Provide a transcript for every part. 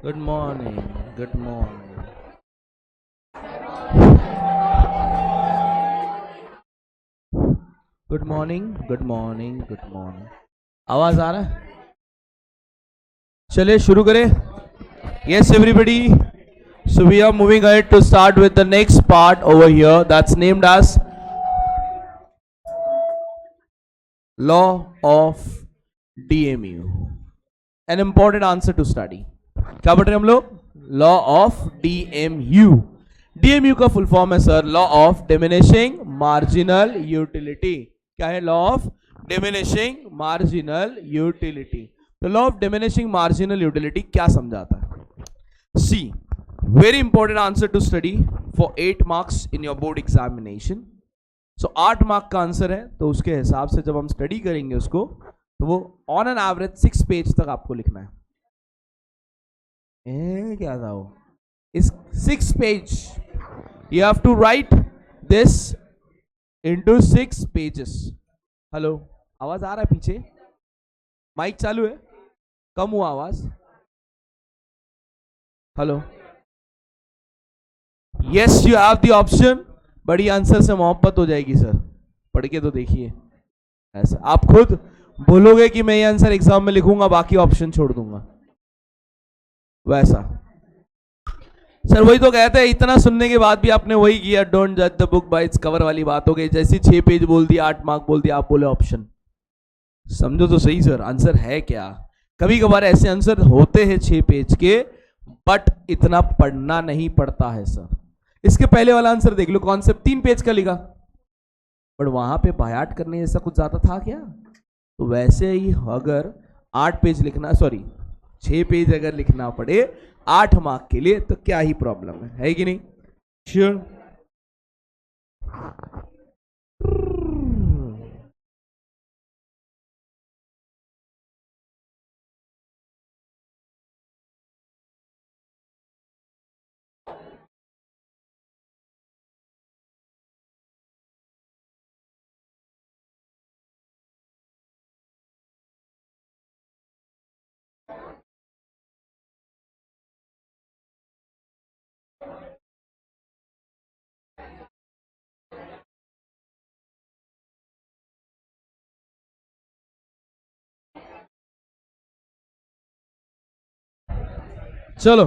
Good morning. Good morning. Good morning. Good morning. Good morning. आवाज आ रहा है? चलिए शुरू करें. Yes, everybody. So we are moving ahead to start with the next part over here. That's named as Law of DMU. An important answer to study. क्या पढ़ रहे हैं हम लोग? Law of DMU. DMU का फुल फॉर्म है sir law of diminishing marginal utility. क्या है? Law of diminishing marginal utility. तो law of diminishing marginal utility क्या समझाता है? See very important answer to study for 8 marks in your board examination. So 8 mark का answer है, तो उसके हिसाब से जब हम स्टडी करेंगे उसको, तो वो ऑन एन एवरेज 6 पेज तक आपको लिखना है. क्या था वो? इस 6 page you have to write this into 6 pages. Hello, आवाज आ रहा है पीछे? माइक चालू है? कम हुआ आवाज? Hello, yes you have the option. बड़ी आंसर से मोहब्बत हो जाएगी सर, पढ़ के तो देखिए. ऐसा आप खुद बोलोगे कि मैं ये आंसर एग्जाम में लिखूंगा, बाकी ऑप्शन छोड़ दूंगा. वैसा सर वही तो कहते हैं, इतना सुनने के बाद भी आपने वही किया. डोंट जज the book by its cover वाली बात हो गई. जैसी 6 पेज बोल दिया, 8 मार्क बोल दिया, आप बोले ऑप्शन. समझो तो सही सर, आंसर है क्या? कभी कभार ऐसे आंसर होते हैं 6 पेज के, बट इतना पढ़ना नहीं पड़ता है सर. इसके पहले वाला आंसर देख लो, कॉन्सेप्ट 3 पेज का लिखा, बट वहां पे बायाट करने जैसा कुछ ज्यादा था क्या? तो वैसे ही अगर 8 पेज लिखना, सॉरी 6 पेज अगर लिखना पड़े 8 मार्क के लिए, तो क्या ही प्रॉब्लम है कि नहीं? श्योर. चलो,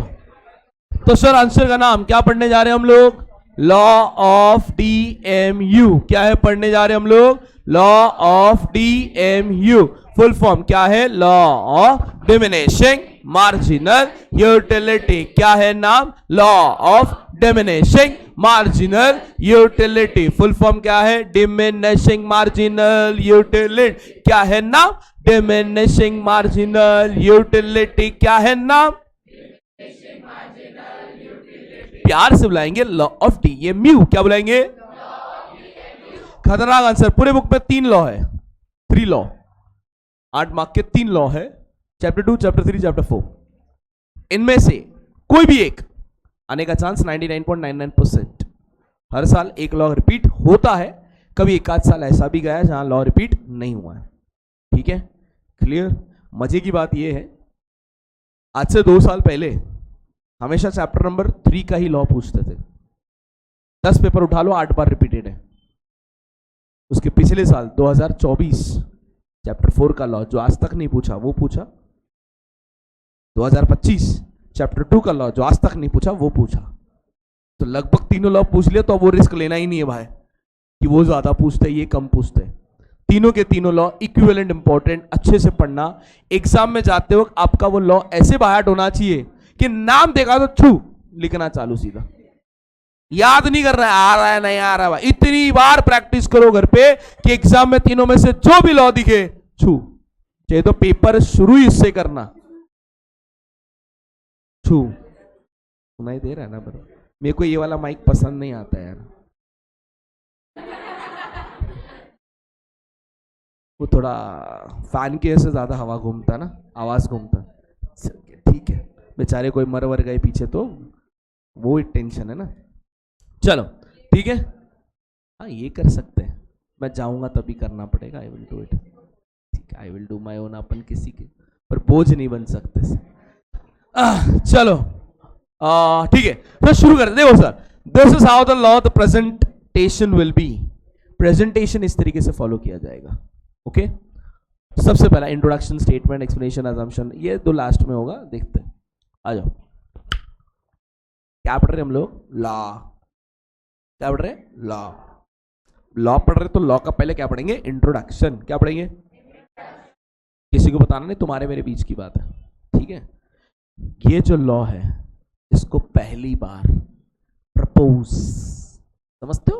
तो सर आंसर का नाम क्या पढ़ने जा रहे हैं हम लोग? Law of DMU. क्या है पढ़ने जा रहे हैं हम लोग? Law of DMU. Full form क्या है? Law of diminishing marginal utility. क्या है नाम? Law of diminishing marginal utility. Full form क्या है? Diminishing marginal utility. क्या है नाम? Diminishing marginal utility. क्या है नाम? प्यार से बुलाएंगे लॉ ऑफ DMU. क्या बुलाएंगे? खतरनाक आंसर. पूरे बुक में 3 लॉ है, 3 लॉ. 8 मार्क के 3 लॉ है, चैप्टर 2, चैप्टर 3, चैप्टर 4. इनमें से कोई भी एक आने का चांस 99.99%. हर साल एक लॉ रिपीट होता है, कभी एक आध साल ऐसा भी गया है जहां लॉ रिपीट नहीं हुआ है. ठीक है, क्लियर. मजे की बात यह है, आज से 2 साल पहले हमेशा चैप्टर नंबर 3 का ही लॉ पूछते थे. 10 पेपर उठा लो, 8 बार रिपीटेड है. उसके पिछले साल 2024 चैप्टर 4 का लॉ जो आज तक नहीं पूछा वो पूछा. 2025 चैप्टर 2 का लॉ जो आज तक नहीं पूछा वो पूछा. तो लगभग तीनों लॉ पूछ लिया, तो अब वो रिस्क लेना ही नहीं है भाई कि वो ज्यादा पूछते ये कम पूछते. तीनों के तीनों लॉ इक्विवेलेंट इंपॉर्टेंट. अच्छे से पढ़ना. एग्जाम में जाते वक्त आपका वो लॉ ऐसे बाहर होना चाहिए कि नाम देखा तो छू लिखना चालू, सीधा याद नहीं कर रहा है, आ रहा है नहीं आ रहा है. इतनी बार प्रैक्टिस करो घर पे कि एग्जाम में तीनों में से जो भी लॉ दिखे छू. चाहे तो पेपर शुरू ही इससे करना, छू. सुनाई दे रहा है ना? बरो मेरे को ये वाला माइक पसंद नहीं आता है यार, वो थोड़ा फैन के से ज्यादा हवा घूमता ना, आवाज घूमता. ठीक है, बेचारे कोई मर वर गए पीछे तो वो एक टेंशन है ना. चलो ठीक है, हाँ ये कर सकते हैं. मैं जाऊंगा तभी करना पड़ेगा. I will do it. ठीक है, I will do my own. अपन किसी के पर बोझ नहीं बन सकते. चलो ठीक है, तो शुरू करते देखो sir, this is how the law the presentation will be. Presentation इस तरीके से फॉलो किया जाएगा। ओके सबसे पहला इंट्रोडक्शन, स्टेटमेंट, एक्सप्लेनेशन, अजम्पशन, ये दो लास्ट में होगा, देखते हैं। आ जाओ, क्या पढ़ रहे हम लोग? लॉ। क्या पढ़ रहे? लॉ। लॉ पढ़ रहे तो लॉ का पहले क्या पढ़ेंगे? इंट्रोडक्शन। क्या पढ़ेंगे? किसी को बताना नहीं, तुम्हारे मेरे बीच की बात है, ठीक है। ये जो लॉ है इसको पहली बार प्रपोज, समझते हो?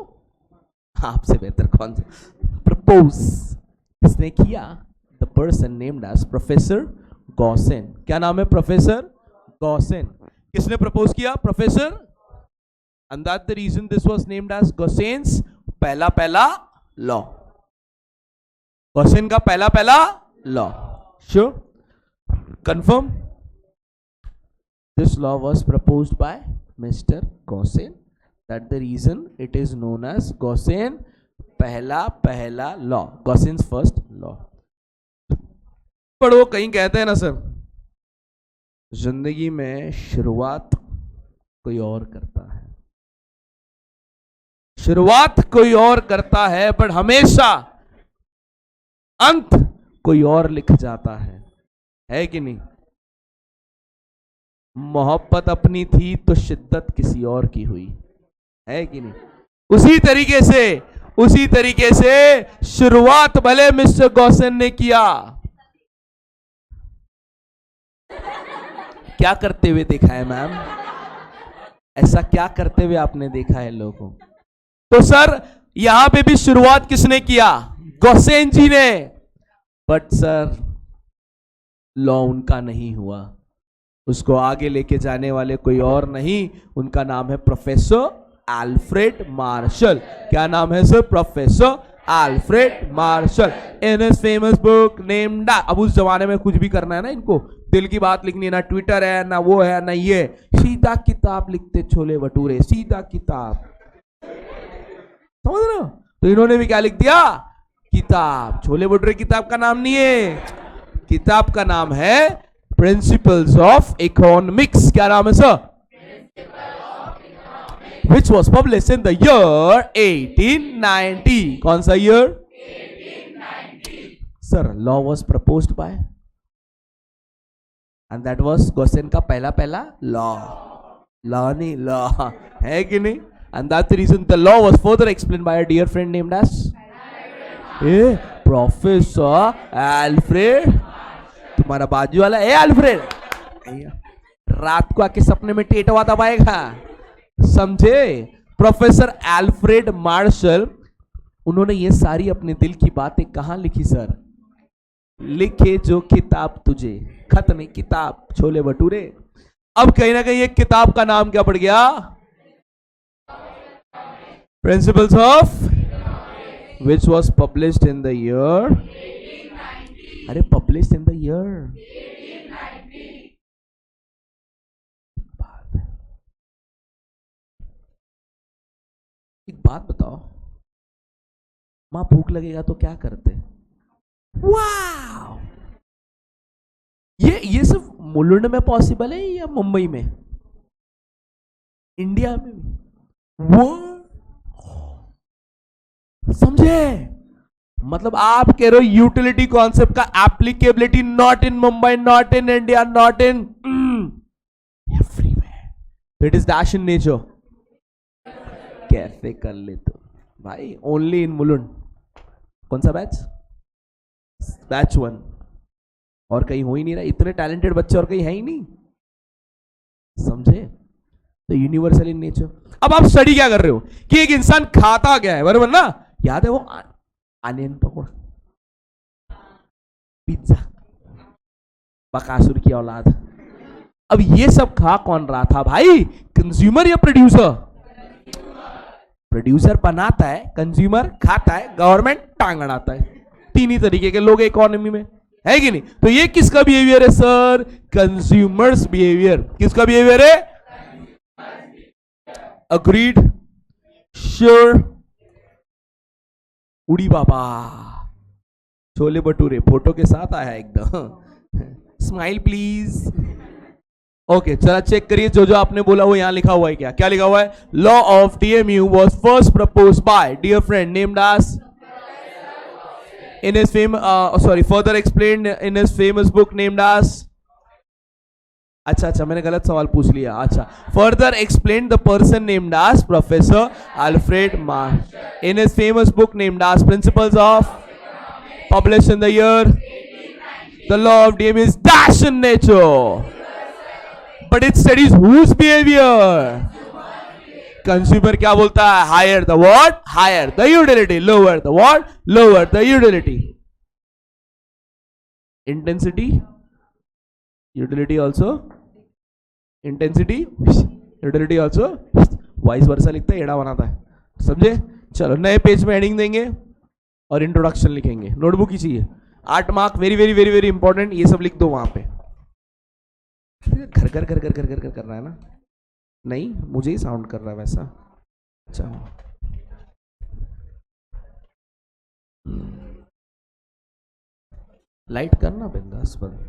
आपसे बेहतर कौन सा? प्रपोज किसने किया? The person named as professor Gossen. क्या नाम है? Professor Gossen. किसने प्रपोज किया? Professor. And that the reason this was named as Gossen's पहला लॉ। गॉसेन का पहला law. Sure? Confirm? This law was proposed by Mr. Gaussian. That the reason it is known as Gaussian पहला law, Gaussian's first law. पर वो कहीं कहते हैं ना सर, जिंदगी में शुरुआत कोई और करता है, शुरुआत कोई और करता है, पर हमेशा अंत कोई और लिख जाता है कि नहीं? मोहब्बत अपनी थी तो शिद्दत किसी और की हुई, है कि नहीं? उसी तरीके से शुरुआत भले मिस्टर गॉसेन ने किया। क्या करते हुए देखा है मैम? ऐसा क्या करते हुए आपने देखा है लोगों? तो सर यहां पे भी शुरुआत किसने किया? गॉसेन जी ने। बट सर लॉ उनका नहीं हुआ, उसको आगे लेके जाने वाले कोई और नहीं, उनका नाम है प्रोफेसर अल्फ्रेड मार्शल। क्या नाम है सर? Professor Alfred martial. इन हिज फेमस बुक नेम्ड, अब उस जमाने में कुछ भी करना है ना, इनको दिल की बात लिखनी है, ना ट्विटर है ना वो है ना ये, सीधा किताब लिखते, छोले भटूरे, सीधा किताब, समझ रहे हो? तो इन्होंने भी क्या लिख दिया? किताब। छोले भटूरे किताब का नाम नहीं है, किताब का नाम है प्रिंसिपल्स ऑफ इकोनॉमिक्स। क्या नाम है sir? Which was publish in the year 1890। कौन सा year? 1890। Sir law was proposed by, and that was Gossen का पहला लॉ। लॉ नहीं, लॉ है कि नहीं? And that the reason the law was further explain by a dear friend named as professor Alfred. तुम्हारा बाजू वाला है अल्फ्रेड, रात को आके सपने में टेटवा दबाएगा, समझे? प्रोफेसर अल्फ्रेड मार्शल, उन्होंने ये सारी अपने दिल की बातें कहां लिखी सर? लिखे जो किताब तुझे, खत नहीं किताब, छोले भटूरे। अब कहीं ना कहीं एक किताब का नाम क्या पड़ गया? Principles of, which was published in the year 1890. अरे published in the year 1890. एक बात बताओ, मां भूख लगेगा तो क्या करते? वाह, ये सिर्फ मुलुंड में पॉसिबल है या मुंबई में? इंडिया में भी? वो समझे? मतलब आप कह रहे हो यूटिलिटी कॉन्सेप्ट का applicability not in Mumbai, not in India, not in everywhere, it is dash in nature. कैसे कर ले तो भाई? Only in Mulund. कौन सा बैच? बैच 1। और कहीं हो ही नहीं रहा, इतने टैलेंटेड बच्चे और कहीं है ही नहीं, समझे? तो यूनिवर्सल इन नेचर। अब आप स्टडी क्या कर रहे हो कि एक इंसान खाता क्या है, बराबर ना? याद है वो अनियन पकौड़ा, पिज्जा, बकासुर की औलाद। अब ये सब खा कौन रहा था भाई? कंज्यूमर या प्रोड्यूसर? प्रोड्यूसर बनाता है, कंज्यूमर खाता है, गवर्नमेंट टांग अड़ाता है। तीन ही तरीके के लोग इकोनॉमी में, है कि नहीं? तो ये किसका बिहेवियर है सर? Consumers behaviour. किसका बिहेवियर है? अग्रीड? श्योर? उड़ी बाबा, छोले भटूरे फोटो के साथ आया एकदम, स्माइल प्लीज। ओके चला चेक करिए, जो जो आपने बोला वो यहां लिखा हुआ है, क्या क्या लिखा हुआ है? Law of DMU was first propose by dear friend named as in his further explained in his famous book named as. अच्छा अच्छा मैंने गलत सवाल पूछ लिया. अच्छा, further explain the person named as professor Alfred Marsh in his famous book named as principles of, publish in the year. The law of DM is dash in nature but it studies whose behaviour. Consumer क्या बोलता है? Higher the what? Higher the utility. Lower the what? Lower the utility. Intensity, utility also, intensity, utility also, vice versa लिखता है, एड़ा बनाता है. समझे? चलो नए पेज में हेडिंग देंगे और इंट्रोडक्शन लिखेंगे. नोटबुक ही चाहिए. 8 mark, very very very very important. ये सब लिख दो वहां पे. घर घर घर घर घर घर कर रहा है ना? नहीं, मुझे ही साउंड कर रहा है वैसा. अच्छा, लाइट करना बिंदास बंद.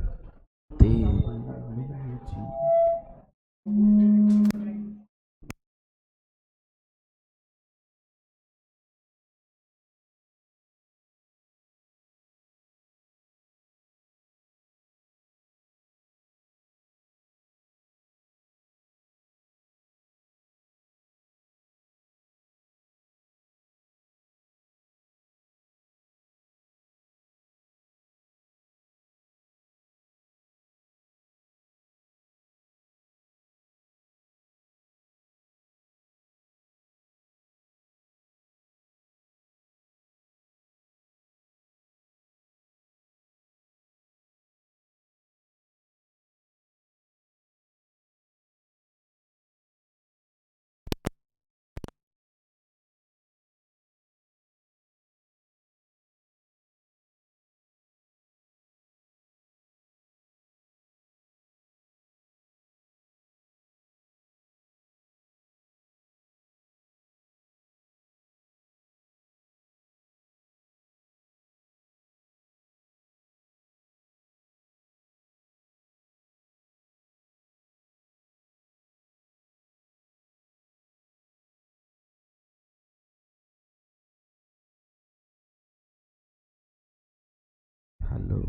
हेलो,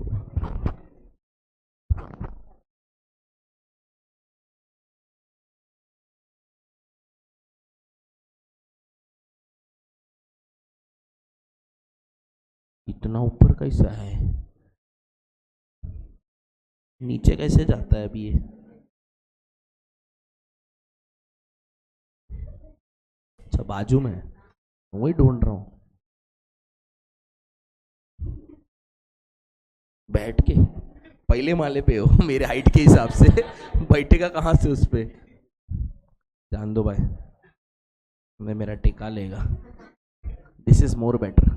इतना ऊपर कैसा है? नीचे कैसे जाता है अभी ये? अच्छा, बाजू में वही ढूंढ रहा हूं. बैठ के पहले माले पे हो मेरे हाइट के हिसाब से. बैठेगा कहाँ से उस पे? जान दो भाई, मैं मेरा टेका लेगा. This is more better.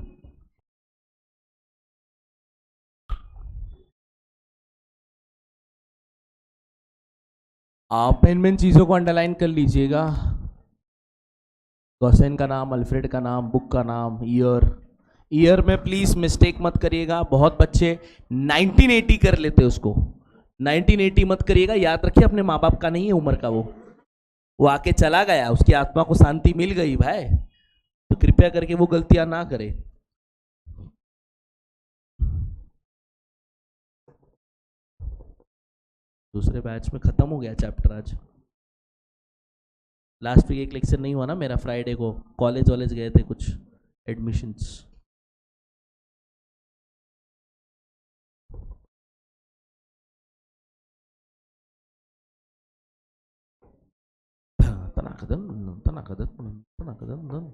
आप पेन में चीजों को अंडरलाइन कर लीजिएगा. गॉसेन का नाम, अल्फ्रेड का नाम, बुक का नाम, ईयर. ईयर में प्लीज मिस्टेक मत करिएगा. बहुत बच्चे 1980 कर लेते उसको. 1980 मत करिएगा. याद रखिए अपने माँ बाप का नहीं है उम्र का. वो आके चला गया, उसकी आत्मा को शांति मिल गई भाई. तो कृपया करके वो गलतियां ना करे. दूसरे बैच में खत्म हो गया चैप्टर आज. लास्ट वीक एक लेक्चर नहीं हुआ ना मेरा. फ्राइडे को कॉलेज वॉलेज गए थे कुछ एडमिशन्स. तनाकदन तनाकदन तनाकदन.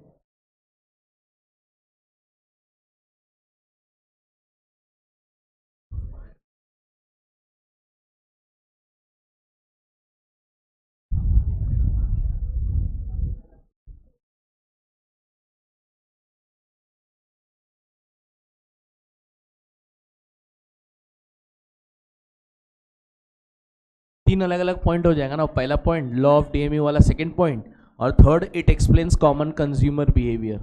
तीन अलग अलग पॉइंट हो जाएगा ना. पहला पॉइंट लॉ ऑफ डीएमयू वाला, सेकंड पॉइंट, और third it explains common consumer behaviour.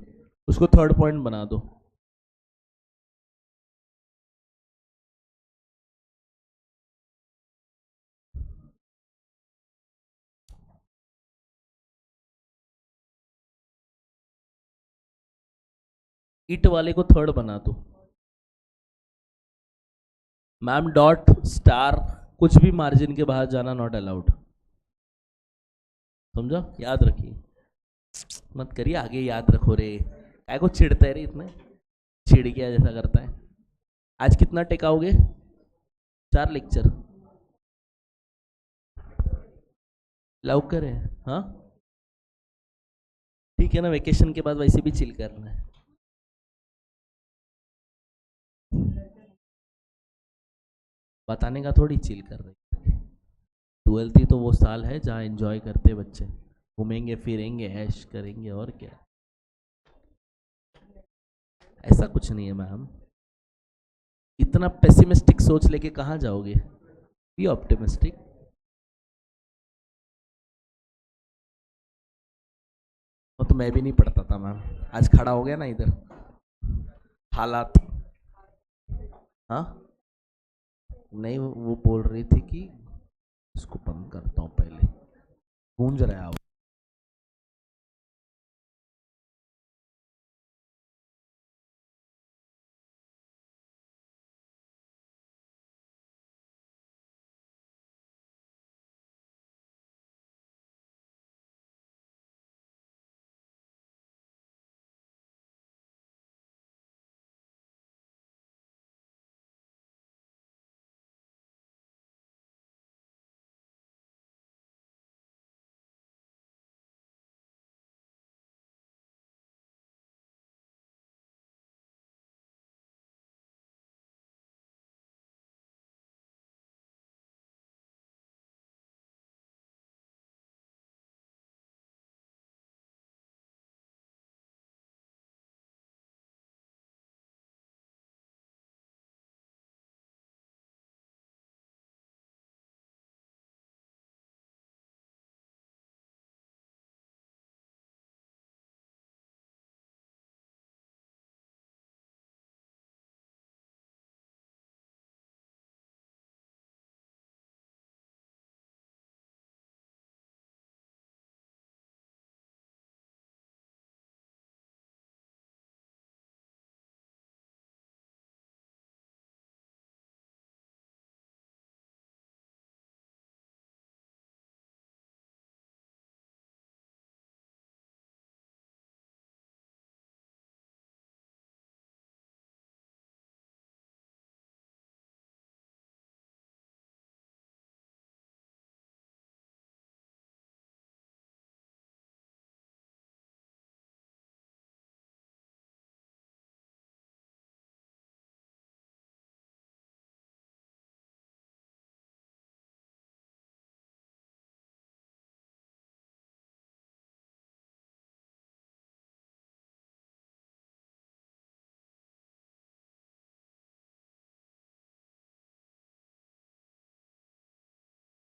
उसको थर्ड पॉइंट बना दो. इट वाले को थर्ड बना दो। मैम डॉट स्टार कुछ भी मार्जिन के बाहर जाना नॉट अलाउड, समझो, याद रखिए। मत करिए आगे, याद रखो रे, काय को चिढ़ता है रे इतने, चिढ़ गया जैसा करता है। आज कितना टेकाओगे? 4 लेक्चर लवकर है, हाँ ठीक है ना, वेकेशन के बाद वैसे भी चिल करना है। बताने का थोड़ी चिल कर रहे। 12th ही तो वो साल है जहाँ एंजॉय करते बच्चे, घूमेंगे फिरेंगे ऐश करेंगे, और क्या। ऐसा कुछ नहीं है मैम, इतना पेसिमिस्टिक सोच लेके कहाँ जाओगे, बी ऑप्टिमिस्टिक। वो तो मैं भी नहीं पढ़ता था मैम, आज खड़ा हो गया ना इधर हालात। हाँ नहीं, वो बोल रही थी कि इसको बंद करता हूँ पहले, गूंज रहा है।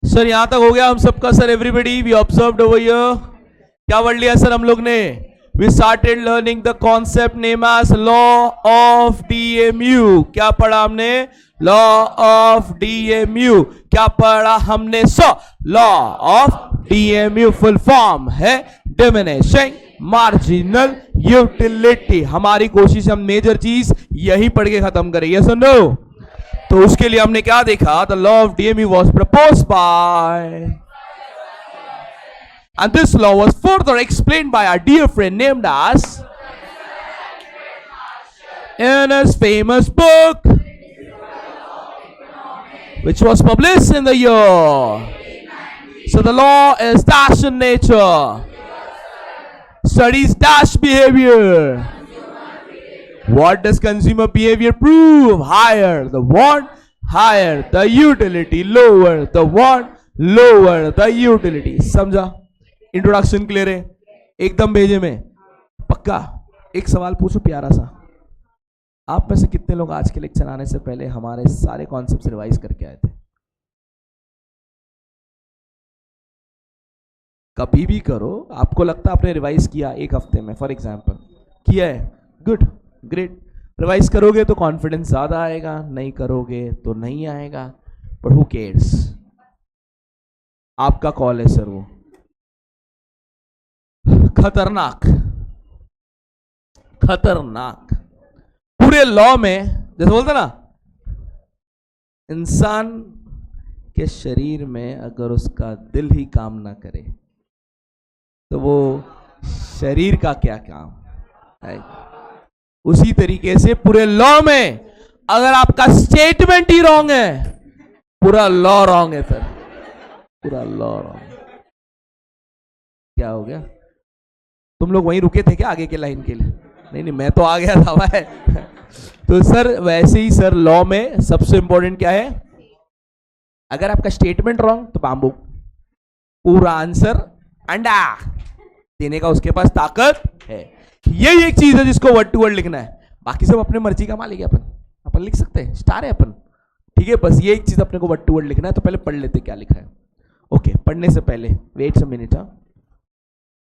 सर यहां तक हो गया हम सबका sir, everybody we observed over here. क्या पढ़ लिया सर हम लोग ने? We started learning the concept name as law of DMU. क्या पढ़ा हमने? Law of DMU. क्या पढ़ा हमने? So law of DMU full form है डिमिनिशिंग मार्जिनल यूटिलिटी। हमारी कोशिश हम मेजर चीज यही पढ़ के खत्म करें, यस और नो? तो उसके लिए हमने क्या देखा? The law of DMU was proposed by, and this law was further explained by our dear friend named as in his famous book which was published in the year. So the law is dash in nature, studies dash behavior. What does consumer behavior prove? Higher the want, higher the utility, lower the want, lower the utility. समझा? Introduction clear है एकदम भेजे में? पक्का? एक सवाल पूछो प्यारा सा, आप में से कितने लोग आज के लेक्चर आने से पहले हमारे सारे कॉन्सेप्ट्स रिवाइज करके आए थे? कभी भी करो, आपको लगता है आपने रिवाइज किया एक हफ्ते में, फॉर एग्जांपल किया है, गुड ग्रेट। रिवाइज करोगे तो कॉन्फिडेंस ज्यादा आएगा, नहीं करोगे तो नहीं आएगा, बट हु केयर्स, आपका कॉल है सर। वो खतरनाक खतरनाक पूरे लॉ में जैसे बोलते ना, इंसान के शरीर में अगर उसका दिल ही काम ना करे तो वो शरीर का क्या काम है। उसी तरीके से पूरे लॉ में अगर आपका स्टेटमेंट ही रॉन्ग है, पूरा लॉ रॉन्ग है सर, पूरा लॉ रॉन्ग। क्या हो गया? तुम लोग वहीं रुके थे क्या आगे के लाइन के लिए? नहीं नहीं, मैं तो आ गया था भाई। तो सर वैसे ही सर लॉ में सबसे इंपॉर्टेंट क्या है? अगर आपका स्टेटमेंट रॉन्ग तो बांबू, पूरा आंसर अंडा देने का उसके पास ताकत है। यही एक चीज है जिसको वर्ड टू वर्ड लिखना है। बाकी सब अपने मर्जी का मालिक है, अपन लिख सकते हैं, स्टार है अपन, ठीक है। बस ये एक चीज अपने को वर्ड टू वर्ड लिखना है। तो पहले पढ़ लेते क्या लिखा है। ओके, पढ़ने से पहले वेट सम मिनट,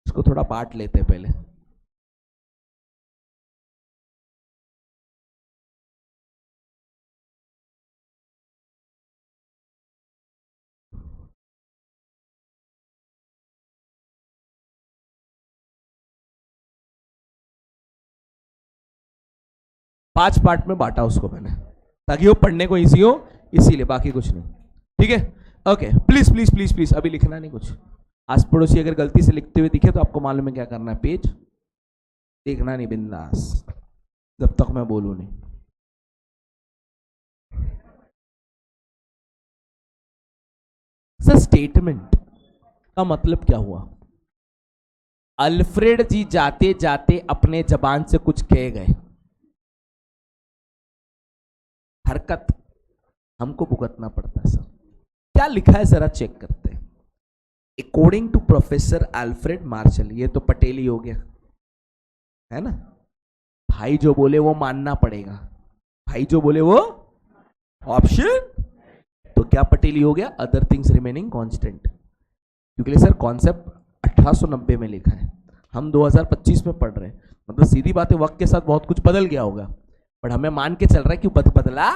इसको थोड़ा बांट लेते हैं पहले। पांच पार्ट में बांटा उसको मैंने, ताकि वो पढ़ने को इजी हो, इसीलिए, बाकी कुछ नहीं, ठीक है। Okay, please please please please अभी लिखना नहीं कुछ। आस पड़ोसी अगर गलती से लिखते हुए दिखे तो आपको मालूम है क्या करना है, पेज देखना नहीं, बिंदास, जब तक मैं बोलूं नहीं। सर स्टेटमेंट का मतलब क्या हुआ? अल्फ्रेड जी जाते जाते अपने जबान से कुछ कह गए, हरकत हमको भुगतना पड़ता है। सर क्या लिखा है जरा चेक करते हैं। According to professor Alfred Marshall, ये तो पटेली हो गया है ना, भाई जो बोले वो मानना पड़ेगा, भाई जो बोले वो ऑप्शन, तो क्या पटेली हो गया? अदर थिंग्स रिमेनिंग कांस्टेंट, क्योंकि सर कॉन्सेप्ट 1890 में लिखा है, हम 2025 में पढ़ रहे हैं, मतलब सीधी बात है वक्त के साथ बहुत कुछ बदल गया होगा, बट हमें मान के चल रहा है कि बदला।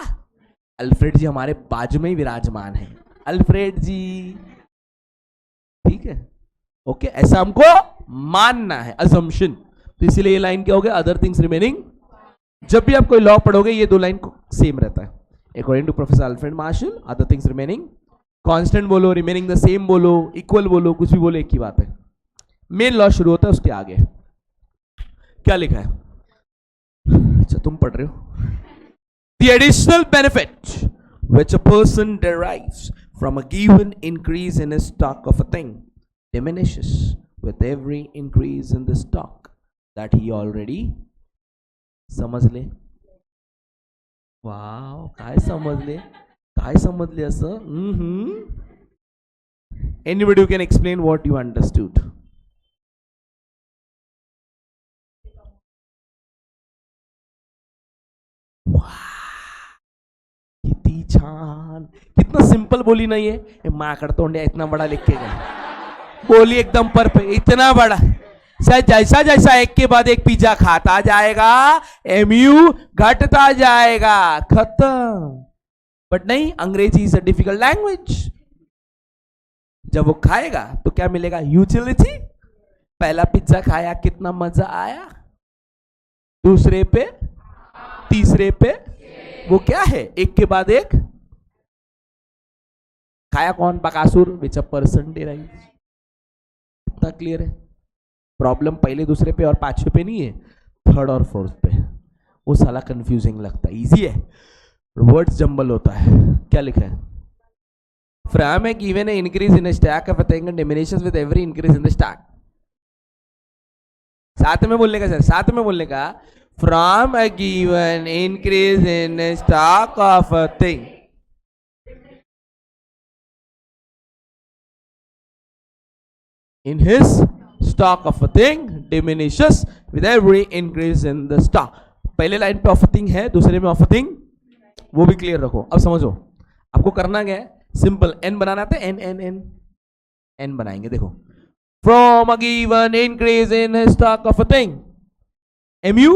अल्फ्रेड जी हमारे बाजू में ही विराजमान है, अल्फ्रेड जी, ठीक है। ओके, ऐसा हमको मानना है, अजम्पशन। तो इसीलिए ये लाइन क्या हो गया? Other things remaining. जब भी आप कोई लॉ पढ़ोगे ये दो लाइन सेम रहता है। According to professor Alfred Marshall, other things remaining constant बोलो, रिमेनिंग द सेम बोलो, इक्वल बोलो, कुछ भी बोलो, एक ही बात है। मेन लॉ शुरू होता है उसके आगे। क्या लिखा है? अच्छा तुम पढ़ रहे हो। The additional benefit which a person derives from a given increase in his stock of a thing diminishes with every increase in the stock that he already, समझ ले, वाव, काय समझ ले असं? Anybody who can explain what you understood? किती छान, कितना simple बोली नहीं है, माकड़ तोंडिया इतना बड़ा लिख के गए, बोली एकदम परफेक्ट, इतना बड़ा। शायद जैसा जैसा एक के बाद एक पिज्जा खाता जाएगा एमयू घटता जाएगा, खत्म। बट नहीं, अंग्रेजी इज अ डिफिकल्ट लैंग्वेज। जब वो खाएगा तो क्या मिलेगा? यूटिलिटी। पहला पिज्जा खाया कितना मजा आया, दूसरे पे, तीसरे पे, वो क्या है? एक के बाद एक खाया कौन? बकासुर, विच अ पर्सन डिराइव्स। इतना क्लियर है? प्रॉब्लम पहले दूसरे पे और पांचवे पे नहीं है, थर्ड और फोर्थ पे। वो साला कंफ्यूजिंग लगता है, इजी है, वर्ड्स जंबल होता है। क्या लिखा है? From A given A increase in stack of a thing and diminishes with every increase in the stack. साथ में बोलने का सर, साथ में बोलने का। From a given increase in stock of a thing, in his stock of a thing diminishes with every increase in the stock. पहले line पे ऑफ अ थिंग है, दूसरे में ऑफ अ थिंग, वो भी क्लियर रखो। अब समझो आपको करना क्या है, सिंपल एन बनाना था, एन एन एन एन बनाएंगे। देखो, from a given increase in his stock of a thing, mu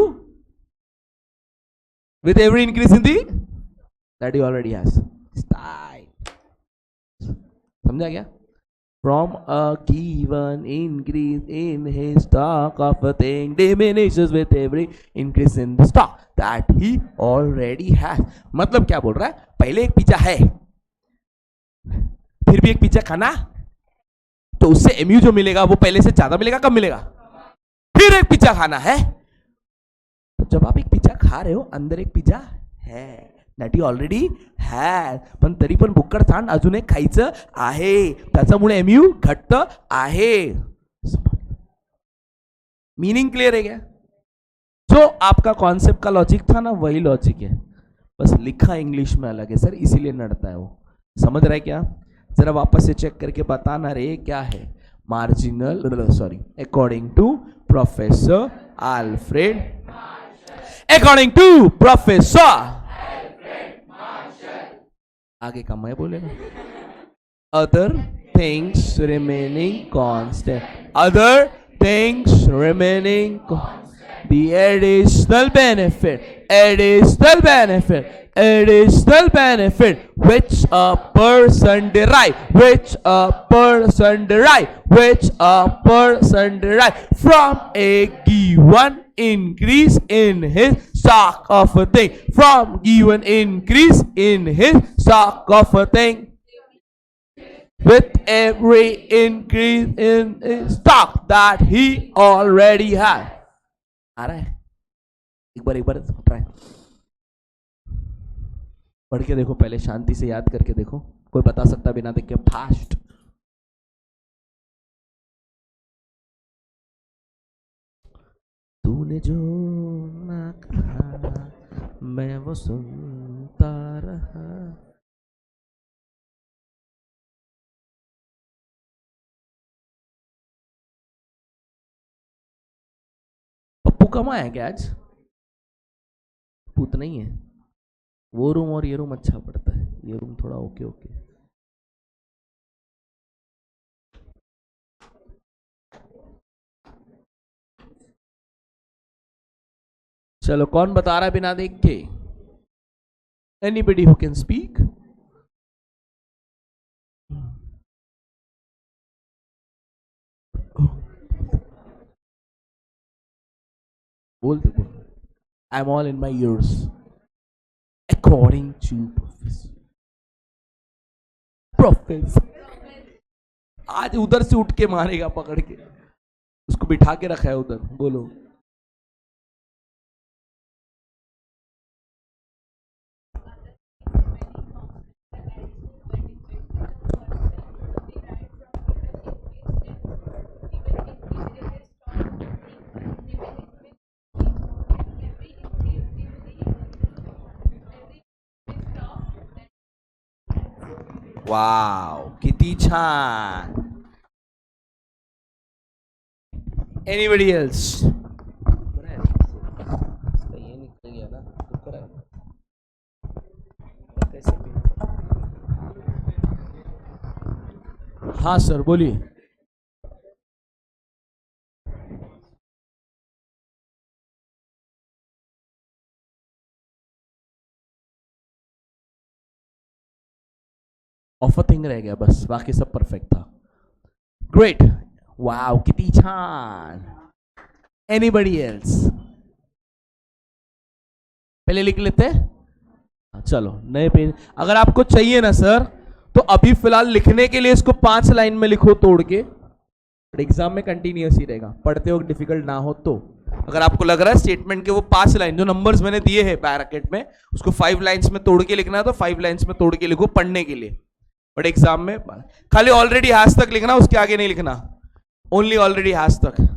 with every increase in the that he already has, style। समझा क्या? From a given increase in his stock of a thing diminishes with every increase in the stock that he already has. मतलब क्या बोल रहा है, पहले एक pizza है, फिर भी एक पिज्जा खाना, तो उससे एमयू जो मिलेगा वो पहले से ज्यादा मिलेगा, कम मिलेगा? फिर एक पिज्जा खाना है, तो जब आप एक पिज्जा खा रहे हो अंदर एक पिज्जा है दॅट यू ऑलरेडी हॅज, पण तरी पण भुक्कडथान अजून एक खायचं आहे, त्याच्यामुळे एमयू घट्ट आहे. मीनिंग क्लियर है क्या? जो आपका कॉन्सेप्ट का लॉजिक था ना वही लॉजिक है, बस लिखा इंग्लिश में अलग है सर, इसीलिए नड़ता है वो. समझ रहा है क्या? जरा वापस से चेक करके बताना रे क्या है. Marginal sorry according to professor Alfred, according to professor, आगे का मैं बोलेगा. Other things remaining constant, other things remaining, the additional benefit, additional benefit, additional benefit which a person derive, which a person derive, which a person derive from a given increase in his stock of a thing, from given increase in his stock of a thing, with every increase in his stock that he already has. आ रहा है? एक बार try पढ़ के देखो, पहले शांति से याद करके देखो, कोई बता सकता बिना देख के फास्ट. तूने जो ना कहा मैं वो सुनता रहा. पप्पू कमा है क्या आज? पूत नहीं है. वो रूम और ये रूम अच्छा पड़ता है, ये रूम थोड़ा ओके ओके. चलो कौन बता रहा है बिना देख के? Anybody who can speak? बोलते बोल. I am all in my years. According to professor, आज उधर से उठ के मारेगा पकड़ के, उसको बिठा के रखा है उधर. बोलो. वाव, किती छान. Anybody else? ये निकल गया ना, कैसे? हाँ सर बोलिए. ऑफर थिंग रह गया बस, बाकी सब परफेक्ट था. ग्रेट. वाव, किती छान. Anybody else? पहले लिख लेते हैं. चलो नए पेज. अगर आपको चाहिए ना सर तो अभी फिलहाल लिखने के लिए इसको 5 लाइन में लिखो तोड़ के, एग्जाम में कंटिन्यूस ही रहेगा. पढ़ते वक्त डिफिकल्ट ना हो तो. अगर आपको लग रहा है स्टेटमेंट के वो 5 लाइन जो नंबर्स मैंने दिए हैं ब्रैकेट में, उसको 5 लाइंस में तोड़ के लिखना है तो 5 लाइंस में तोड़ के लिखो पढ़ने के लिए. बट एग्जाम में खाली ऑलरेडी हैज तक लिखना, उसके आगे नहीं लिखना. ओनली ऑलरेडी हैज तक.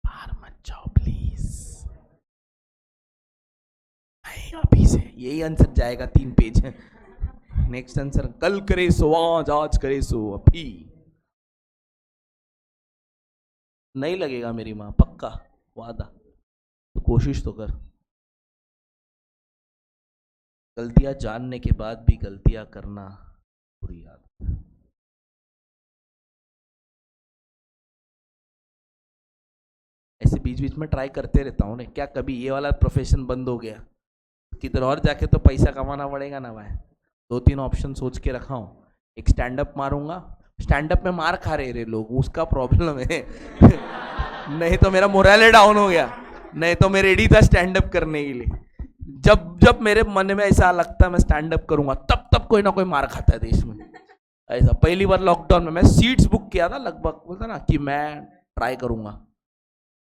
बाहर मत जाओ प्लीज. अभी से यही आंसर जाएगा, 3 पेज है. नेक्स्ट आंसर, कल करे सो आज, आज करे सो अभी। नहीं लगेगा मेरी माँ, पक्का वादा, तो कोशिश तो कर। गलतियां जानने के बाद भी गलतियां करना बुरी आदत। ऐसे बीच बीच में ट्राई करते रहता हूँ। क्या कभी ये वाला प्रोफेशन बंद हो गया, किधर और जाके तो पैसा कमाना पड़ेगा ना भाई। 2-3 ऑप्शन सोच के रखा हूँ। एक स्टैंड अप मारूंगा, स्टैंड अप में मार खा रहे लोग, उसका प्रॉब्लम है। नहीं तो मेरा मोरल डाउन हो गया, नहीं तो मैं रेडी था स्टैंड अप करने के लिए। जब जब मेरे मन में ऐसा लगता है मैं स्टैंड अप करूंगा, तब तब कोई ना कोई मार खाता है देश में। ऐसा पहली बार लॉकडाउन में मैं सीट्स बुक किया था, लगभग बोलता ना कि मैं ट्राई करूंगा,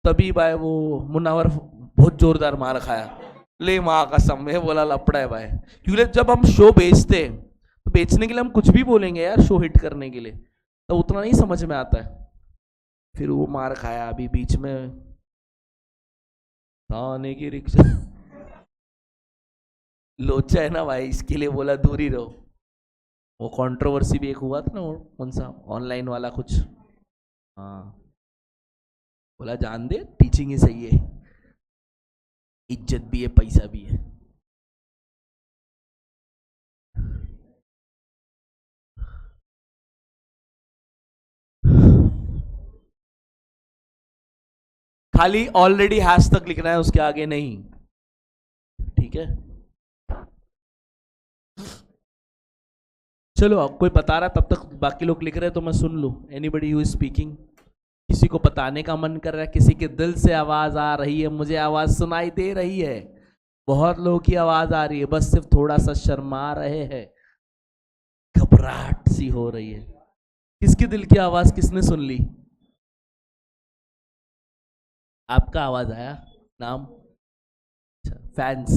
तभी भाई वो मुनावर बहुत जोरदार मार खाया। ले माँ कसम, मैं बोला लपड़ा है भाई। क्योंकि जब हम शो बेचते हैं तो बेचने के लिए हम कुछ भी बोलेंगे यार, शो हिट करने के लिए, तो उतना नहीं समझ में आता है। फिर वो मार खाया। अभी बीच में थाने की रिक्शा लोचा है ना भाई, इसके लिए बोला दूर ही रहो। वो कंट्रोवर्सी भी एक हुआ था ना, वो कौन सा ऑनलाइन वाला कुछ, हाँ, बोला जान दे, टीचिंग ही सही है, इज्जत भी है, पैसा भी है। खाली ऑलरेडी हैश तक लिखना है, उसके आगे नहीं, ठीक है। चलो, कोई बता रहा तब तक बाकी लोग लिख रहे हैं तो मैं सुन लूं। Anybody who is speaking? किसी को बताने का मन कर रहा है, किसी के दिल से आवाज आ रही है, मुझे आवाज सुनाई दे रही है, बहुत लोगों की आवाज आ रही है, बस सिर्फ थोड़ा सा शर्मा रहे हैं, घबराहट सी हो रही है। किसके दिल की आवाज किसने सुन ली? आपका आवाज आया, नाम? अच्छा, फैंस।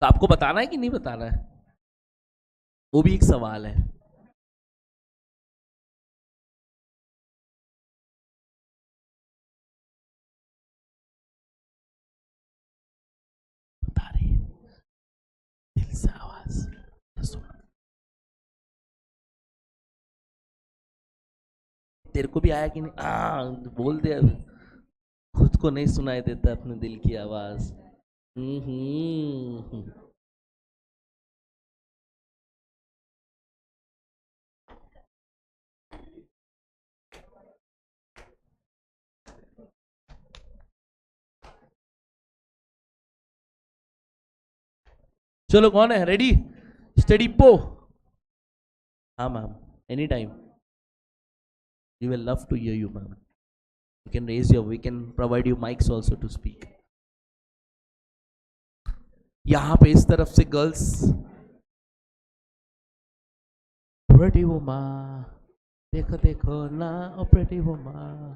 तो आपको बताना है कि नहीं बताना है, वो भी एक सवाल है। बता रही है दिल से आवाज सुन। तेरे को भी आया कि नहीं? बोल दे अब। खुद को नहीं सुनाई देता अपने दिल की आवाज। चलो, कौन है रेडी? स्टडी पो। हाँ ma'am, any time. We will love to hear you, ma'am. You can raise your, we can provide you mics also to speak. यहाँ पे इस तरफ से गर्ल्स। Pretty woman, देखो देखो ना, oh pretty woman.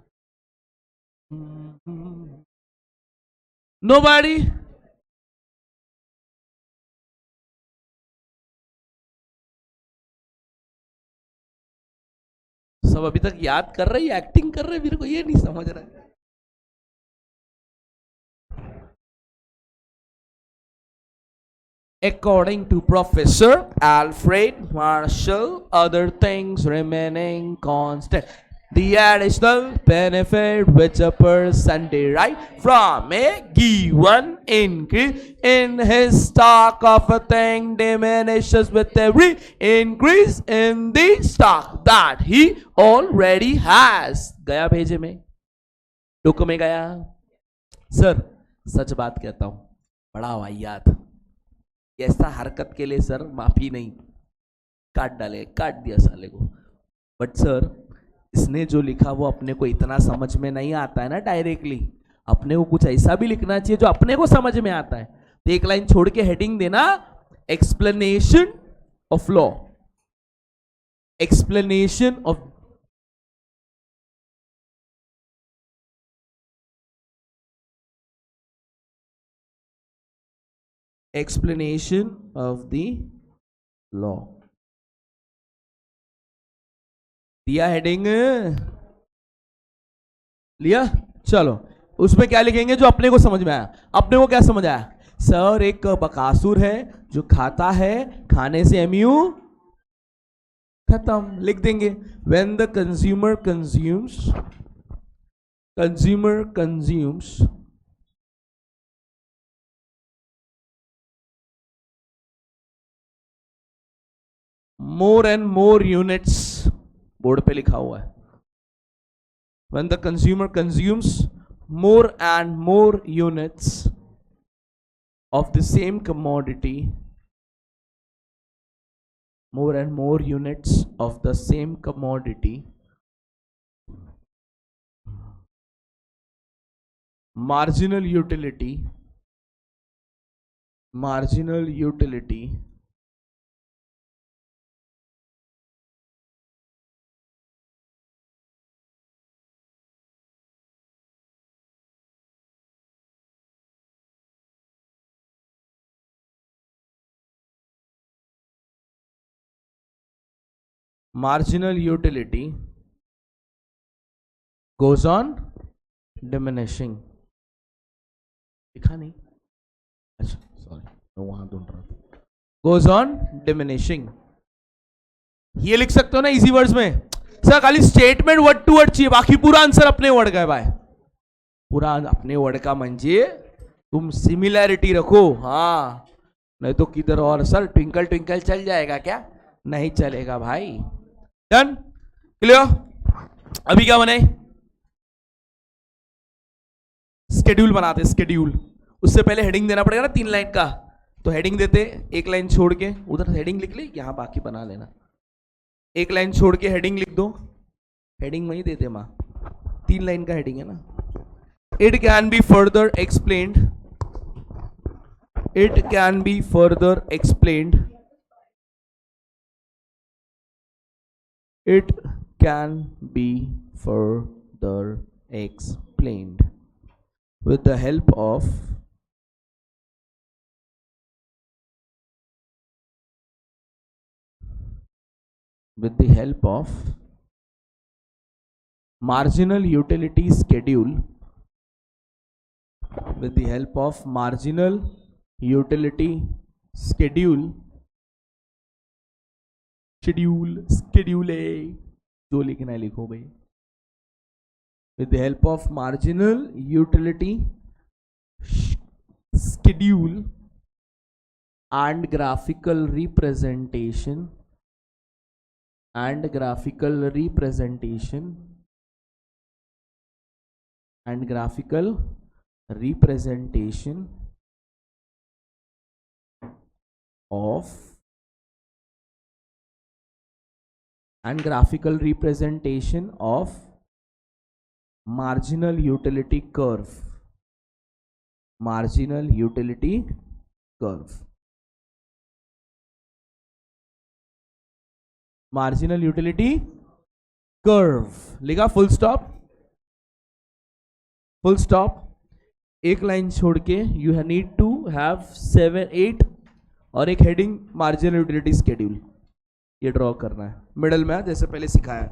Nobody? सब अभी तक याद कर रही है, एक्टिंग कर रहे, मेरे को ये नहीं समझ रहा है। According to Professor Alfred Marshall, other things remaining constant, the additional benefit which a person derives from a given increase in his stock of a thing diminishes with every increase in the stock that he already has. गया भेजे में, टुक में गया। Sir सच बात कहता हूं, बड़ा वाहियात, ऐसा हरकत के लिए सर माफी नहीं, काट डाले, काट दिया साले को। बट सर, इसने जो लिखा वो अपने को इतना समझ में नहीं आता है ना डायरेक्टली, अपने को कुछ ऐसा भी लिखना चाहिए जो अपने को समझ में आता है। तो एक लाइन छोड़ के हेडिंग देना, explanation of law, explanation of, explanation of the law. दिया हेडिंग, लिया? चलो, उसमें क्या लिखेंगे जो अपने को समझ में आया। अपने को क्या समझ आया? सर एक बकासुर है जो खाता है, खाने से एमयू खत्म, लिख देंगे। When the consumer consumes more and more units, board पे लिखा हुआ है, when the consumer consumes more and more units of the same commodity, more and more units of the same commodity, marginal utility marginal utility marginal utility goes on diminishing। लिखा नहीं, अच्छा sorry, मैं वहां ढूंढ रहा था। goes on diminishing, ये लिख सकते हो ना इजी वर्ड्स में। सर खाली स्टेटमेंट वर्ड टू वर्ड चाहिए, बाकी पूरा आंसर अपने वर्ड का है भाई, पूरा अपने वर्ड का म्हणजे तुम सिमिलैरिटी रखो, हाँ, नहीं तो किधर और सर ट्विंकल ट्विंकल चल जाएगा क्या, नहीं चलेगा भाई। Done, clear. अभी क्या बने, स्केड्यूल बनाते, स्केड्यूल। उससे पहले हेडिंग देना पड़ेगा ना 3 लाइन का, तो हेडिंग देते, एक लाइन छोड़ के उधर हेडिंग लिख ली, यहां बाकी बना लेना। एक लाइन छोड़ के हेडिंग लिख दो, हेडिंग वही देते मां, 3 लाइन का हेडिंग है ना। It can be further explained, it can be further explained, it can be further explained with the help of marginal utility schedule, with the help of marginal utility schedule, schedule जो लिखना है लिखो भाई, with the help of marginal utility schedule and graphical representation and graphical representation and graphical representation of and graphical representation of marginal utility curve, marginal utility curve, marginal utility curve लिखा, full stop, full stop, एक line छोड़ के you need to have 7 8 और एक heading marginal utility schedule, ये draw करना है middle में, जैसे पहले सिखाया।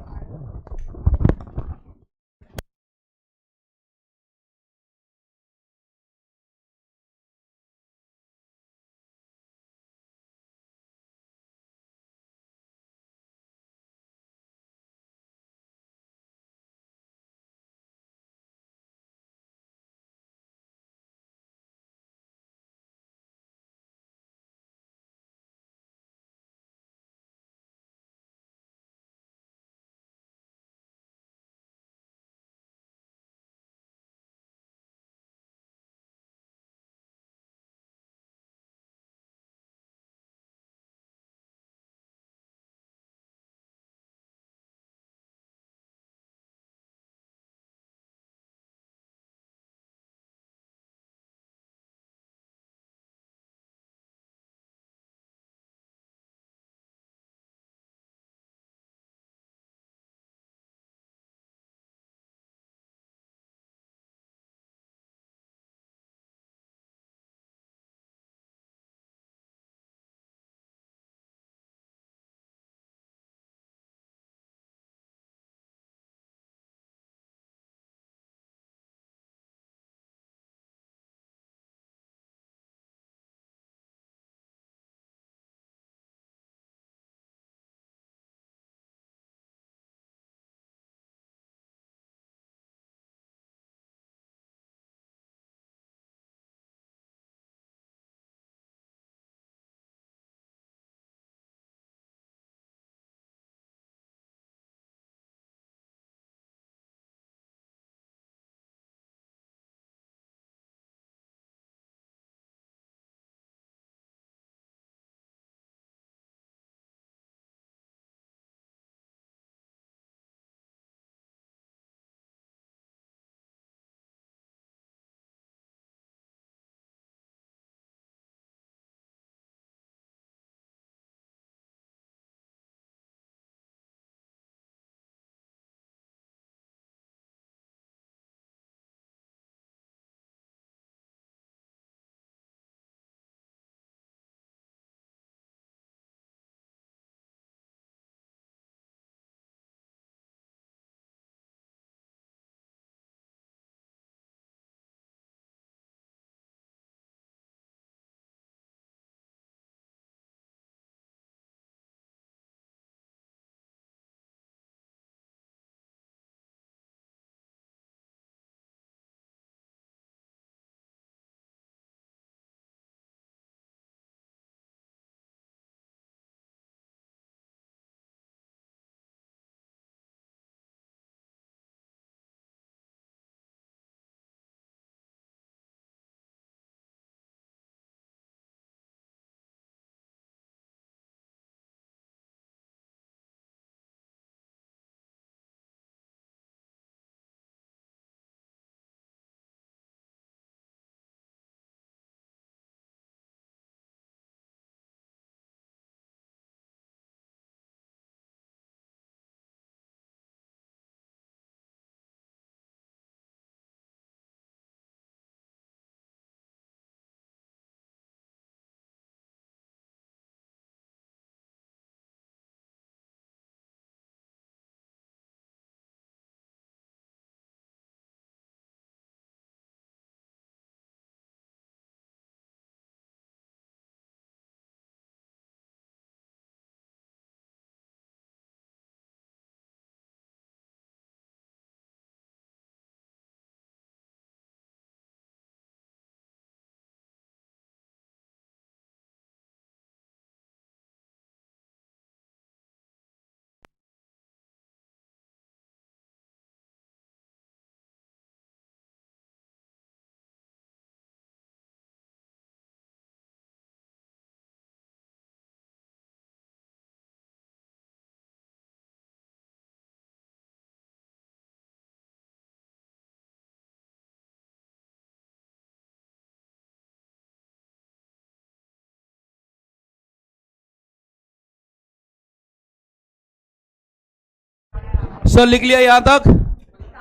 सर लिख लिया यहां तक?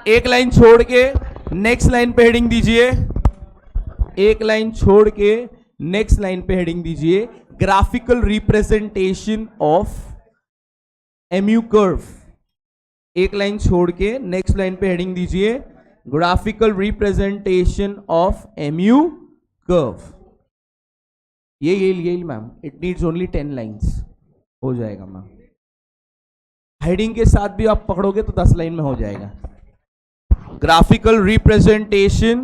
एक लाइन छोड़ के नेक्स्ट लाइन पे हेडिंग दीजिए। एक लाइन छोड़ के नेक्स्ट लाइन पे हेडिंग दीजिए, graphical representation of MU curve. एक लाइन छोड़ के नेक्स्ट लाइन पे हेडिंग दीजिए, graphical representation of MU curve. ये ma'am, it needs only 10 lines, हो जाएगा मैम। हेडिंग के साथ भी आप पकड़ोगे तो 10 लाइन में हो जाएगा। Graphical representation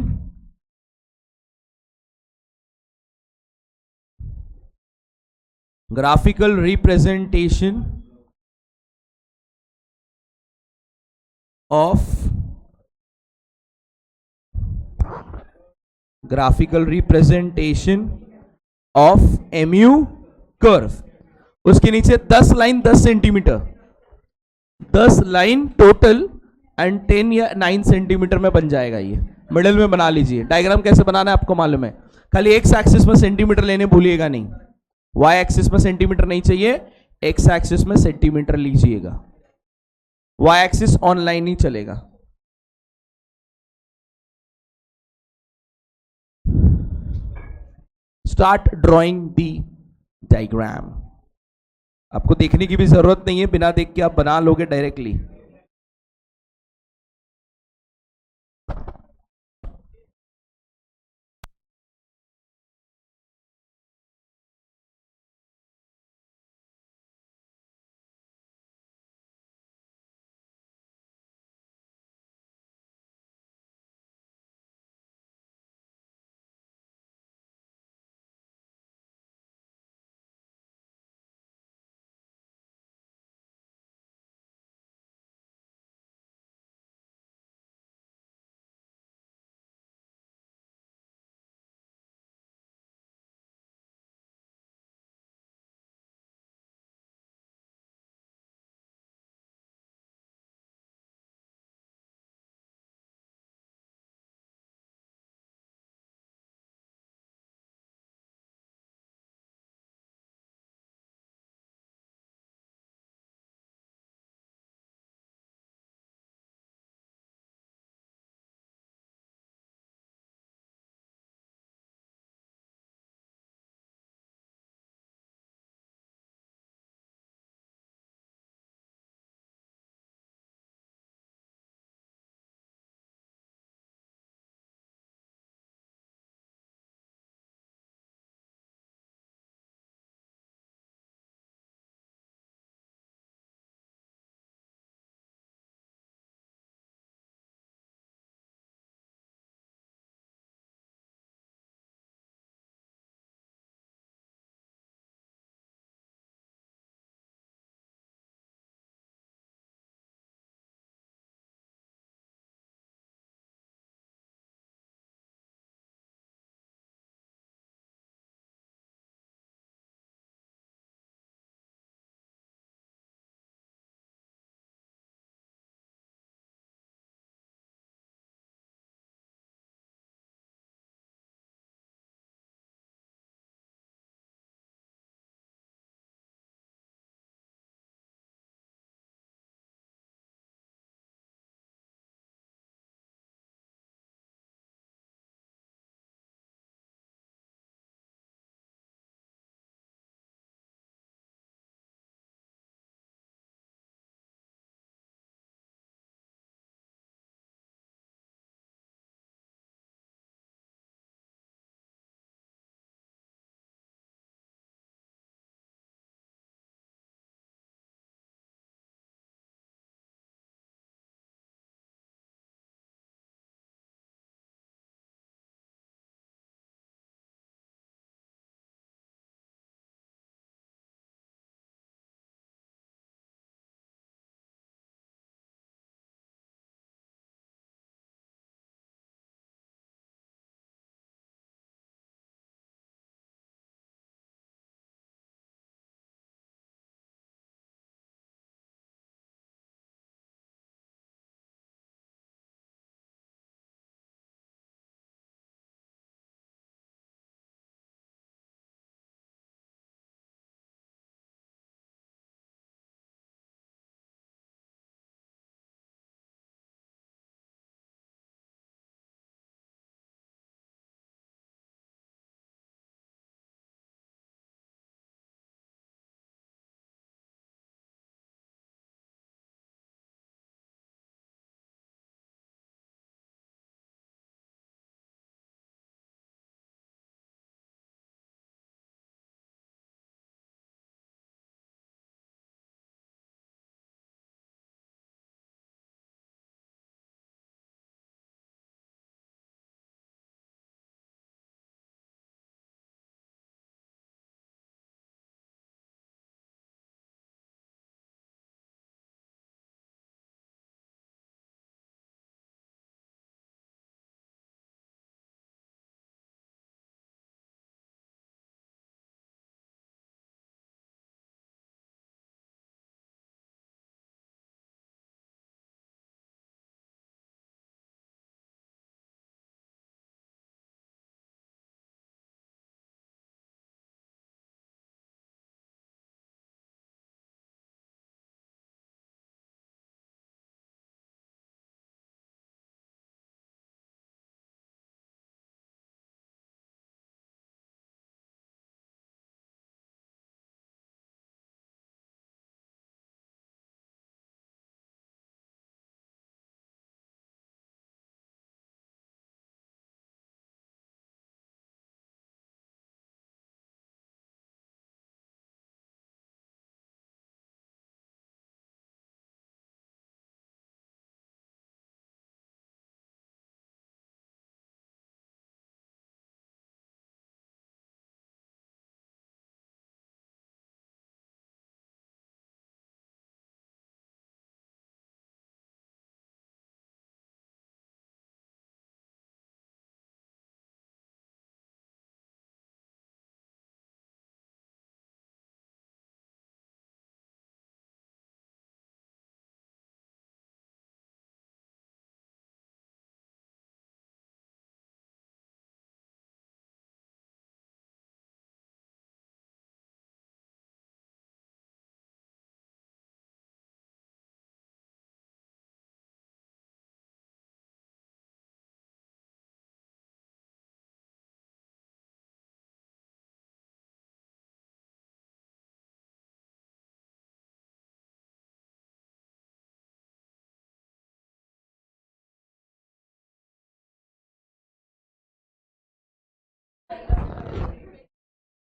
of graphical representation of MU curve. उसके नीचे 10 line 10 centimetre, 10 line total and 10 या 9 सेंटीमीटर में बन जाएगा। ये मिडिल में बना लीजिए। डायग्राम कैसे बनाना है आपको मालूम है, खाली एक्स एक्सिस में सेंटीमीटर लेने भूलिएगा नहीं। वाई एक्सिस में सेंटीमीटर नहीं चाहिए, एक्स एक्सिस में सेंटीमीटर लीजिएगा। वाई एक्सिस ऑनलाइन ही चलेगा। Start drawing the diagram. आपको देखने की भी जरूरत नहीं है, बिना देख के आप बना लोगे directly.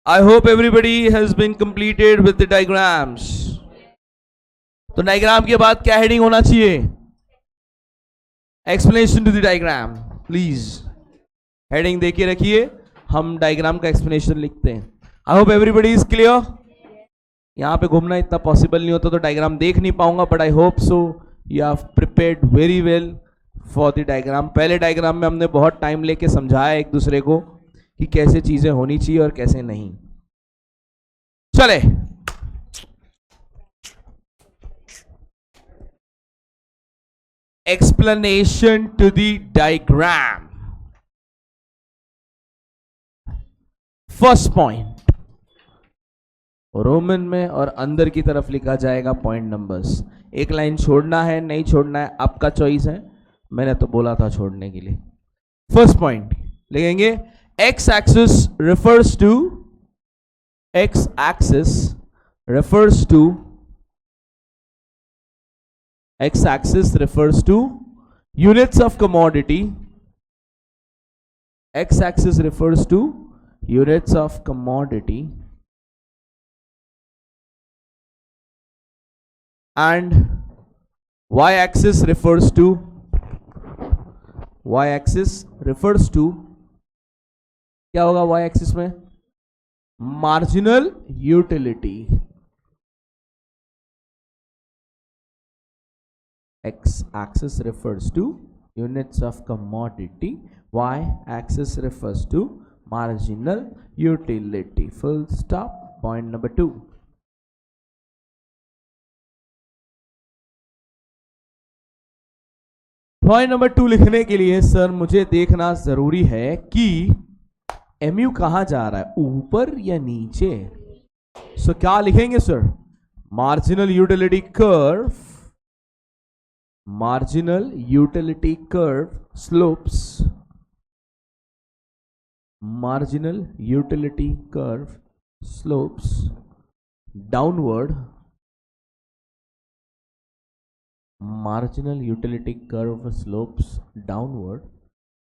I hope everybody has been completed with the diagrams. तो डायग्राम के बाद क्या हेडिंग होना चाहिए? Explanation to the diagram please. Heading देके रखिए, हम डायग्राम का एक्सप्लेनेशन लिखते हैं. I hope everybody is clear. यहां पे घूमना इतना पॉसिबल नहीं होता तो डायग्राम देख नहीं पाऊंगा, but I hope so you have prepared very well for the diagram. पहले डायग्राम में हमने बहुत टाइम लेके समझाया एक दूसरे को कि कैसे चीजें होनी चाहिए और कैसे नहीं. चले, explanation to the diagram. First point Roman में और अंदर की तरफ लिखा जाएगा पॉइंट नंबर्स. एक लाइन छोड़ना है नहीं छोड़ना है आपका चॉइस है, मैंने तो बोला था छोड़ने के लिए. फर्स्ट पॉइंट लिखेंगे x axis refers to x axis refers to x axis refers to units of commodity. X axis refers to units of commodity and y axis refers to क्या होगा y axis में? Marginal utility. X axis refers to units of commodity, y axis refers to marginal utility. Full stop. Point number 2. Point number 2 लिखने के लिए sir मुझे देखना जरूरी है कि MU कहां जा रहा है, ऊपर या नीचे. सो क्या लिखेंगे sir? Marginal utility curve, marginal utility curve slopes, marginal utility curve slopes downward, marginal utility curve slopes downward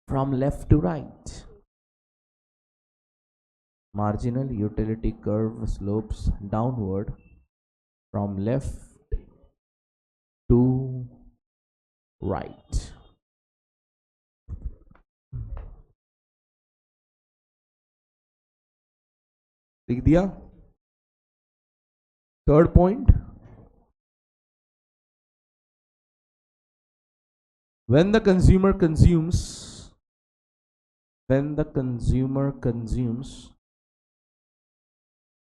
from left to right. Marginal utility curve slopes downward from left to right. लिख दिया. Third point, when the consumer consumes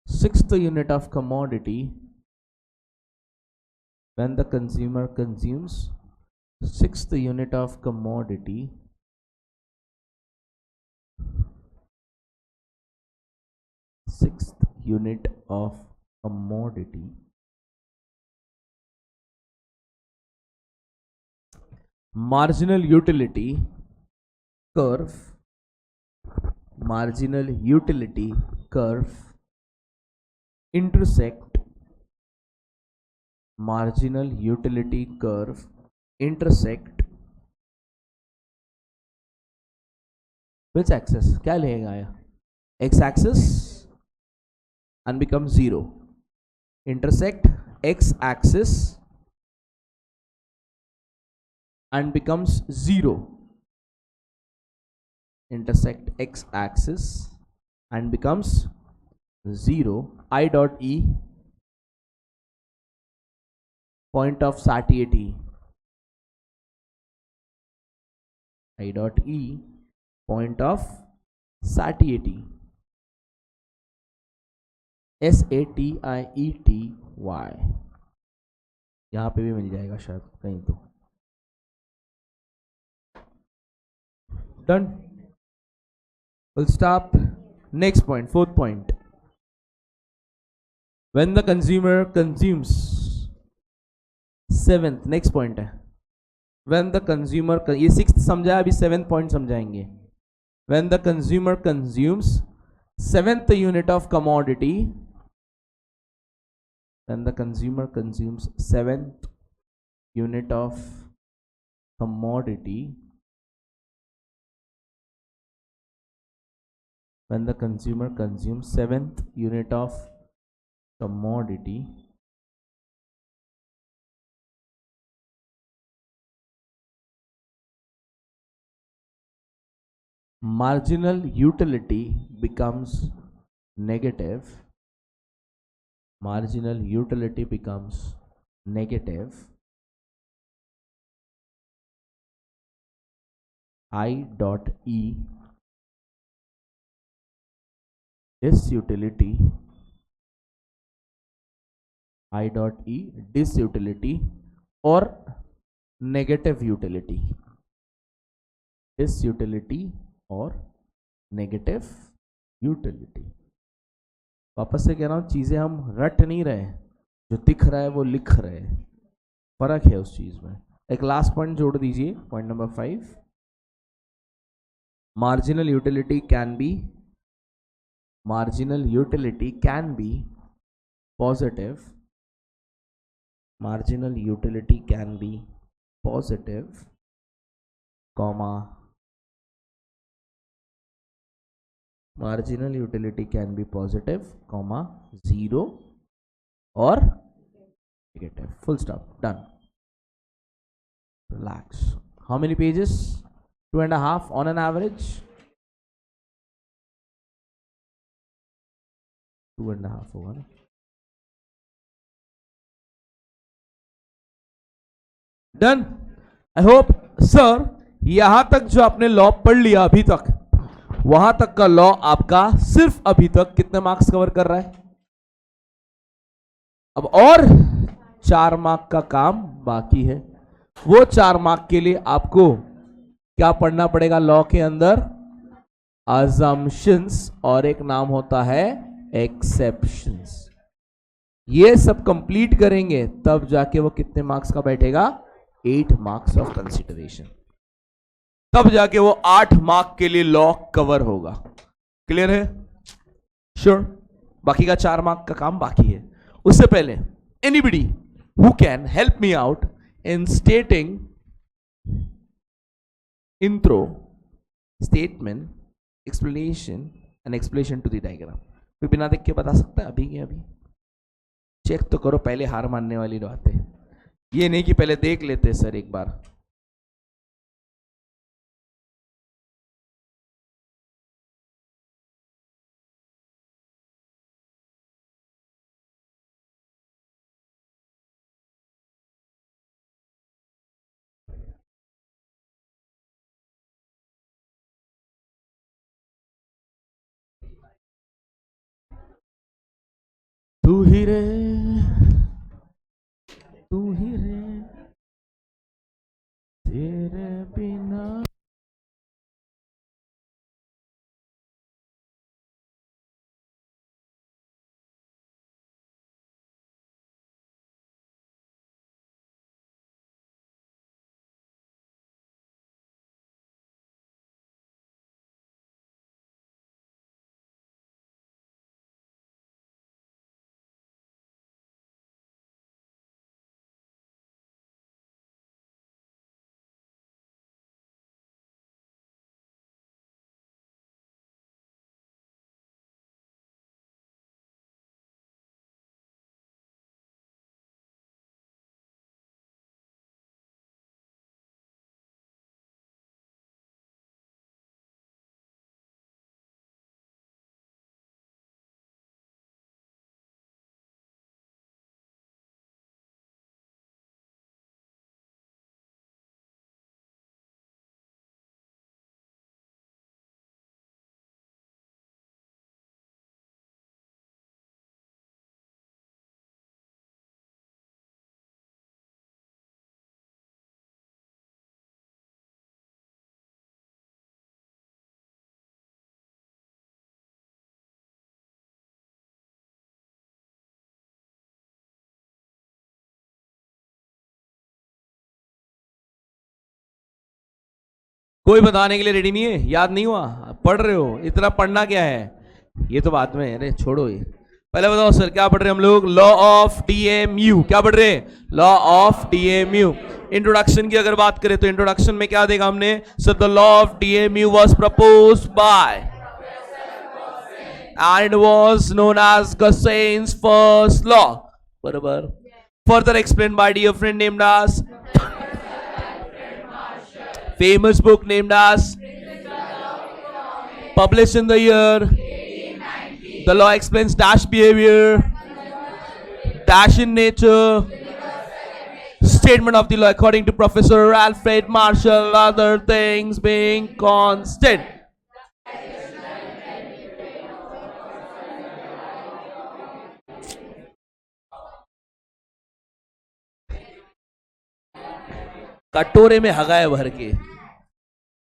sixth unit of commodity, when the consumer consumes sixth unit of commodity, marginal utility curve intersect which axis? क्या लेगा आया? x axis and become 0. Intersect x axis and becomes 0. Intersect x axis and becomes 0. I dot E, point of satiety. I dot E, point of satiety. SATIETY. यहां पे भी मिल जाएगा शायद कहीं तो. Done. We'll stop. Next point, fourth point. When the consumer consumes, seventh, next point है. When the consumer, ये sixth समझा, अभी सेवेंथ पॉइंट समझाएंगे. When the consumer consumes seventh unit of commodity, when the consumer consumes seventh unit of commodity, when the consumer consumes seventh unit of commodity marginal utility becomes negative. Marginal utility becomes negative. I dot E disutility. I dot E disutility or negative utility. Disutility और negative utility. वापस से कह रहा हूं, चीजें हम रट नहीं रहे, जो दिख रहा है वो लिख रहे हैं, फर्क है उस चीज में. एक लास्ट पॉइंट जोड़ दीजिए, point number 5. marginal utility can be positive. Marginal utility can be positive, comma, marginal utility can be positive, comma, 0 or negative. Full stop. Done. Relax. How many pages? 2.5 on an average. 2.5 होगा ना. Done. I hope sir यहां तक जो आपने law पढ़ लिया अभी तक, वहां तक का लॉ आपका सिर्फ अभी तक कितने मार्क्स कवर कर रहा है? अब और 4 मार्क का काम बाकी है. वो 4 मार्क के लिए आपको क्या पढ़ना पड़ेगा? लॉ के अंदर अजम्पशंस और एक नाम होता है एक्सेप्शंस. ये सब कंप्लीट करेंगे तब जाके वो कितने मार्क्स का बैठेगा? 8 मार्क्स ऑफ कंसिडरेशन. तब जाके वो 8 मार्क के लिए लॉ कवर होगा. क्लियर है? श्योर. बाकी का 4 मार्क का काम बाकी है. उससे पहले anybody who can help me out in स्टेटिंग intro, statement, explanation and explanation to the diagram. कोई बिना देख के बता सकता है अभी के अभी? चेक तो करो, पहले हार मानने वाली बात है. ये नहीं कि पहले देख लेते सर एक बार. तू ही रे तेरे बिना. कोई बताने के लिए रेडी नहीं है? याद नहीं हुआ? पढ़ रहे हो? इतना पढ़ना क्या है? ये तो बाद में. अरे छोड़ो ये, पहले बताओ सर क्या पढ़ रहे हैं हम लोग? Law of DMU. क्या पढ़ रहे हैं? Law of DMU. इंट्रोडक्शन की अगर बात करें तो इंट्रोडक्शन में क्या देखा हमने? Sir the law of DMU was proposed by and it was known as Gaussian's first law. Barabar. Further explained by dear friend named as famous book named as published in the year. The law explains dash behavior, dash in nature. Statement of the law according to Professor Alfred Marshall, other things being constant. कटोरे में हगाए भर के.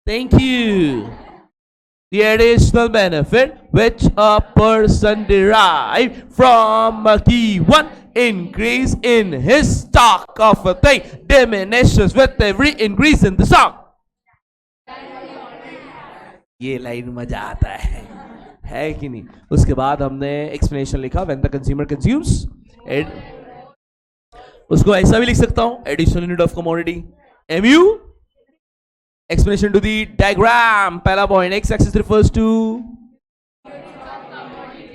Thank you. The additional benefit which a person derive from a key one increase in his stock of a thing diminishes with every increase in the stock. ये line मजा आता है कि नहीं. उसके बाद हमने एक्सप्लेनेशन लिखा when the consumer consumes. उसको ऐसा भी लिख सकता हूं additional unit of commodity MU. Explanation to the diagram. Pehla point, x-axis refers to,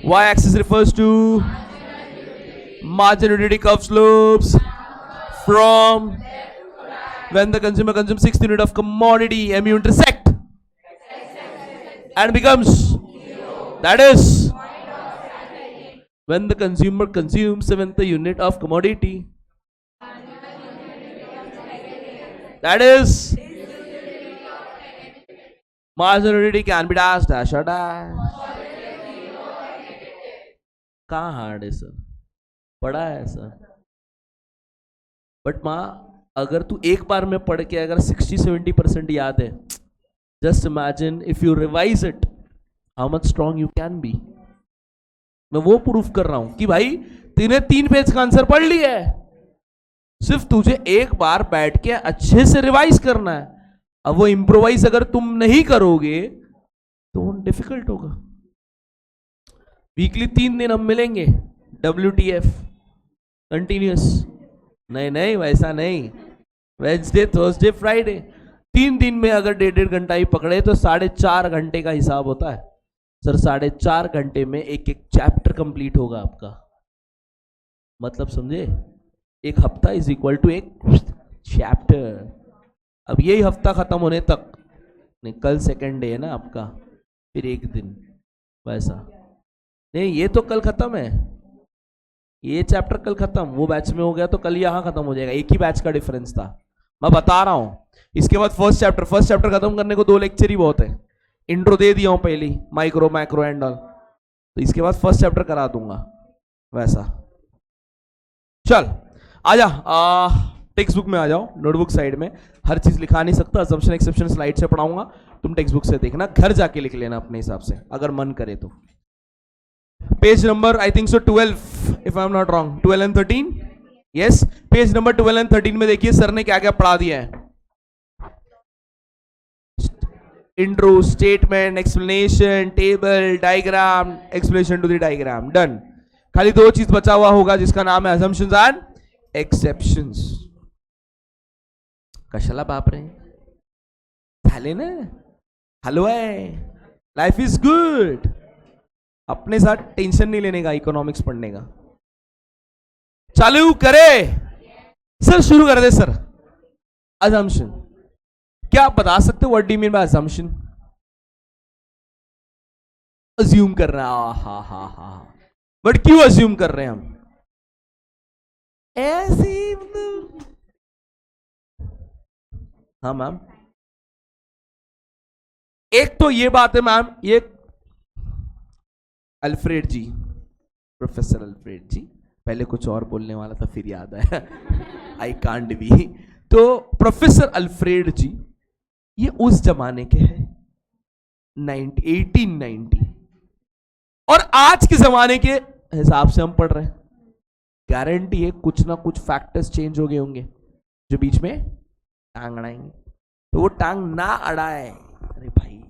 y-axis refers to marginal utility curve slopes from when the consumer consumes 6th unit of commodity, MU intersect and becomes, that is, when the consumer consumes 7th unit of commodity, that is, marginal utility can be dash dash or dash. कहाँ hard है sir, पढ़ा है sir. But माँ अगर तू एक बार में पढ़ के अगर 60-70% याद है, just imagine if you revise it how much strong you can be. मैं वो प्रूफ कर रहा हूं कि भाई तूने 3 पेज का आंसर पढ़ लिया है, सिर्फ तुझे एक बार बैठ के अच्छे से रिवाइज करना है. अब वो इम्प्रोवाइज अगर तुम नहीं करोगे तो डिफिकल्ट होगा. वीकली 3 दिन हम मिलेंगे, WTF कंटिन्यूस. नहीं वैसा नहीं, वेडनेसडे थर्सडे फ्राइडे 3 दिन में अगर 1.5 घंटा ही पकड़े तो 4.5 घंटे का हिसाब होता है सर. 4.5 घंटे में एक चैप्टर कंप्लीट होगा आपका. मतलब समझे, एक हफ्ता इज इक्वल टू एक चैप्टर. अब यही हफ्ता खत्म होने तक नहीं, कल सेकेंड डे है ना आपका, फिर एक दिन वैसा नहीं. ये तो कल खत्म है, ये चैप्टर कल खत्म, वो बैच में हो गया तो कल यहाँ खत्म हो जाएगा. एक ही बैच का डिफरेंस था, मैं बता रहा हूँ. इसके बाद फर्स्ट चैप्टर खत्म करने को 2 लेक्चर ही बहुत है. इंट्रो दे दिया हूँ पहले, माइक्रो मैक्रो एंड ऑल, तो इसके बाद फर्स्ट चैप्टर करा दूंगा वैसा. चल आजा, टेक्स्ट बुक में आ जाओ, नोटबुक साइड में. हर चीज लिखा नहीं सकता, असम्पशन एक्सेप्शन स्लाइड से पढ़ाऊंगा, तुम टेक्स्ट बुक से देखना, घर जाके लिख लेना अपने हिसाब से अगर मन करे तो. Page number I think so 12 if I am not wrong, 12 and 13. Yes, page number 12 and 13 में देखिए सर ने क्या क्या पढ़ा दिया है. Intro, statement, explanation, table, diagram, explanation to the diagram. Done. खाली 2 चीज बचा हुआ होगा जिसका नाम है असम्पशंस एंड एक्सेप्शंस. कशाला बाप रे झाले ना, हलवा है. Life is good. अपने साथ टेंशन नहीं लेने का इकोनॉमिक्स पढ़ने का. चालू करे सर, शुरू कर दे सर. असम्पशन क्या आप बता सकते हो, what do you mean by assumption? Assume कर रहे हैं. हा. बट क्यों अज्यूम कर रहे हैं हम ऐसे? हाँ मैम, एक तो ये बात है मैम, ये अल्फ्रेड जी, प्रोफेसर अल्फ्रेड जी, पहले कुछ और बोलने वाला था फिर याद आया आई कांट बी. तो प्रोफेसर अल्फ्रेड जी ये उस जमाने के हैं 1890, और आज के जमाने के हिसाब से हम पढ़ रहे हैं. गारंटी है कुछ ना कुछ फैक्टर्स चेंज हो गए होंगे जो बीच में टांग अड़ाएंगे, तो वो टांग ना अड़ाए. अरे भाई,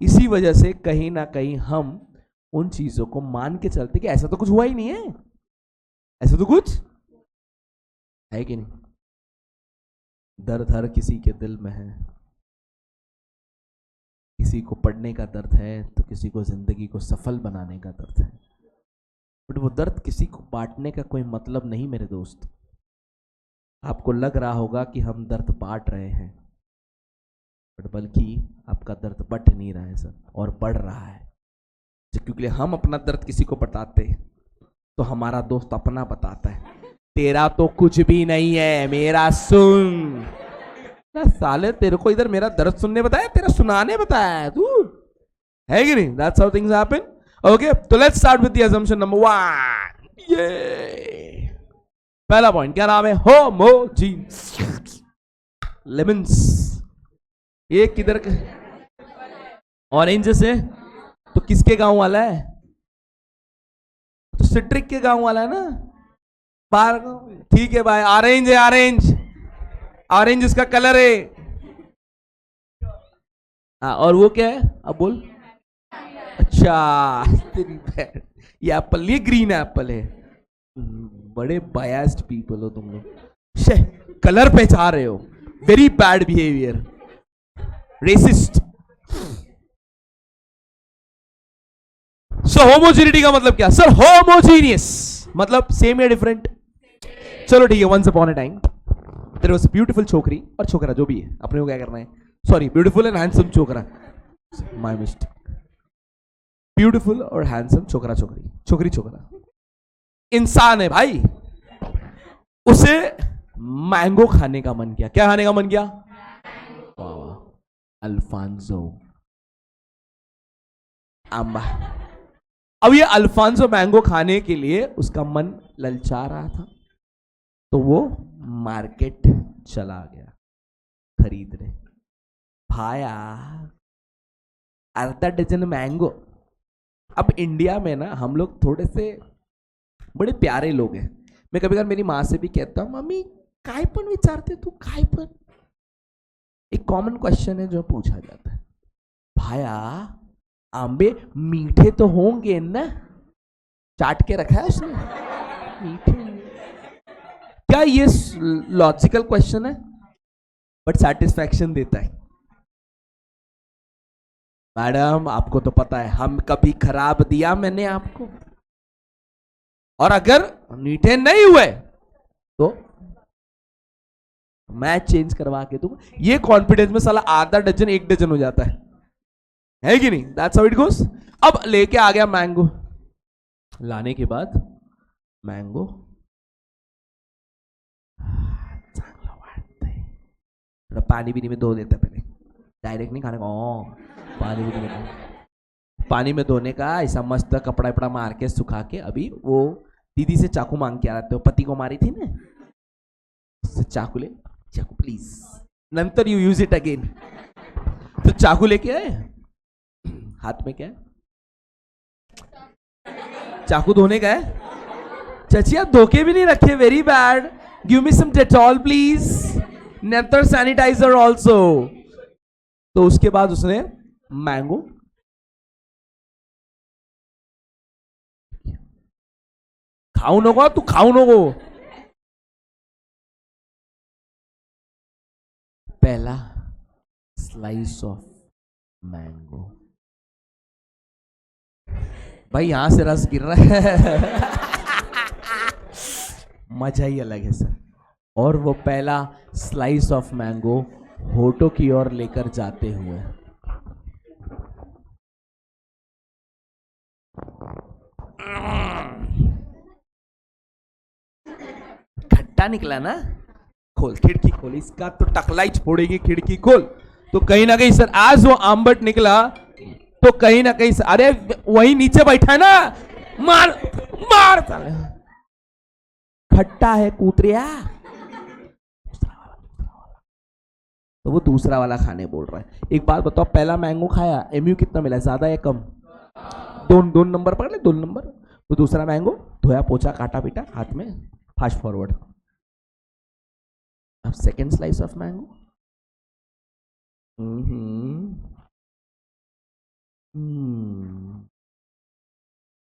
इसी वजह से कहीं ना कहीं हम उन चीजों को मान के चलते कि ऐसा तो कुछ हुआ ही नहीं है, ऐसा तो कुछ है कि नहीं. दर्द हर किसी के दिल में है, किसी को पढ़ने का दर्द है तो किसी को जिंदगी को सफल बनाने का दर्द है, बट वो दर्द किसी को बांटने का कोई मतलब नहीं मेरे दोस्त। आपको लग रहा होगा कि हम दर्द बांट रहे हैं, बट बल्कि आपका दर्द बट नहीं रहा है सर, और बढ़ रहा है। क्योंकि हम अपना दर्द किसी को बताते हैं तो हमारा दोस्त अपना बताता है, तेरा तो कुछ भी नहीं है, मेरा सुन ना साले, तेरे को इधर मेरा दर्द सुनने बताया, तेरा सुनाने बताया तू, है कि नहीं? That's how things happen. Okay, तो let's start with the assumption number 1. ये पहला पॉइंट क्या नाम है? Homogeneous lemons. ये किधर का? ऑरेंज से तो किसके गांव वाला है? तो सिट्रिक के गांव वाला है ना, बाहर। ठीक है भाई, ऑरेंज है, ऑरेंज, ऑरेंज उसका कलर है। हाँ, और वो क्या है? अब बोल। अच्छा, ये एप्पल, ये ग्रीन एप्पल है। बड़े बायस्ड पीपल हो तुम लोग, कलर पे जा रहे हो, very bad behaviour, racist. So homogeneity का मतलब क्या सर? होमोजीनियस मतलब सेम या डिफरेंट? चलो ठीक है, once upon a time there was a beautiful छोकरी और छोकरा, जो भी है, अपने को क्या करना है, सॉरी, ब्यूटीफुल एंड हैंडसम छोकरा, माय मिस्टेक। ब्यूटीफुल और हैंडसम छोकरा छोकरी, छोकरी छोकरा, इंसान है भाई। उसे मैंगो खाने का मन किया। क्या खाने का मन किया? अल्फांसो, आंबा। अब ये अल्फांसो मैंगो खाने के लिए उसका मन ललचा रहा था, तो वो मार्केट चला गया खरीदने। भाया आधा डजन मैंगो। अब इंडिया में ना हम लोग थोड़े से बड़े प्यारे लोग हैं। मैं कभी कभी मेरी माँ से भी कहता हूँ, मम्मी काय पण विचारते तू, काय पण? एक कॉमन क्वेश्चन है जो पूछा जाता है, भाया आंबे मीठे तो होंगे ना? चाट के रखा है उसने, मीठे। क्या ये लॉजिकल क्वेश्चन है? बट सेटिस्फैक्शन देता है। मैडम आपको तो पता है, हम कभी खराब दिया मैंने आपको? और अगर मीठे नहीं हुए तो मैं चेंज करवा के दूंगा। ये कॉन्फिडेंस में साला आधा डजन 1 डजन हो जाता है कि नहीं? That's how it goes. अब लेके आ गया मैंगो। लाने के बाद मैंगो चांगला वाटते, थोड़ा पानी भी में धो देता पहले, डायरेक्ट नहीं खाने का। पानी भी नहीं, पानी में धोने का, ऐसा मस्त कपड़ा वपड़ा मार के सुखा के। अभी वो दीदी से चाकू मांग के आ रहे थे, पति को मारी थी ना, उससे चाकू ले, चाकू प्लीज, नंतर यू यूज इट अगेन। तो चाकू लेके आए, हाथ में क्या है? चाकू धोने का है। चाची आप धोके भी नहीं रखे, very bad, give me some Dettol please, नंतर सैनिटाइजर ऑल्सो। तो उसके बाद उसने मैंगो खाऊ नको, तू खाऊ नको। पहला स्लाइस ऑफ मैंगो, भाई यहां से रस गिर रहा है। मजा ही अलग है सर। और वो पहला स्लाइस ऑफ मैंगो होठों की ओर लेकर जाते हुए खट्टा निकला ना। खोल, खिड़की खोल, इसका तो टकला ही छोड़ेगी, खिड़की खोल। तो कहीं ना कहीं सर आज वो आंबट निकला, तो कहीं ना कहीं, अरे वही नीचे बैठा है ना, मार मार, खट्टा है कूतरिया। तो वो दूसरा वाला खाने बोल रहा है। एक बात बताओ, पहला मैंगो खाया, एमयू कितना मिला, ज्यादा या कम? दो नंबर पकड़ ले, 2 नंबर। तो दूसरा मैंगो धोया, पोछा, काटा पीटा, हाथ में, फास्ट फॉरवर्ड। अब सेकेंड स्लाइस ऑफ मैंगो,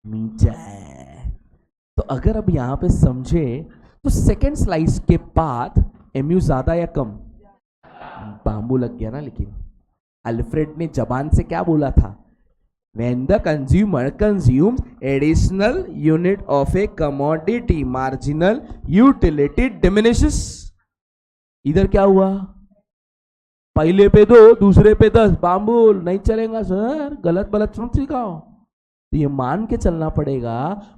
मीठा है। तो अगर अब यहां पे समझे तो सेकेंड स्लाइस के बाद एमयू ज्यादा या कम? बांबू लग गया ना, लेकिन अल्फ्रेड ने जबान से क्या बोला था? When the consumer consumes additional unit of a commodity, marginal utility diminishes. इधर क्या हुआ? पहले पे 2, दूसरे पे 10. बाम्बुल नहीं चलेगा सर, गलत गलत सुन सिखाओ. तो ये मान के चलना पड़ेगा,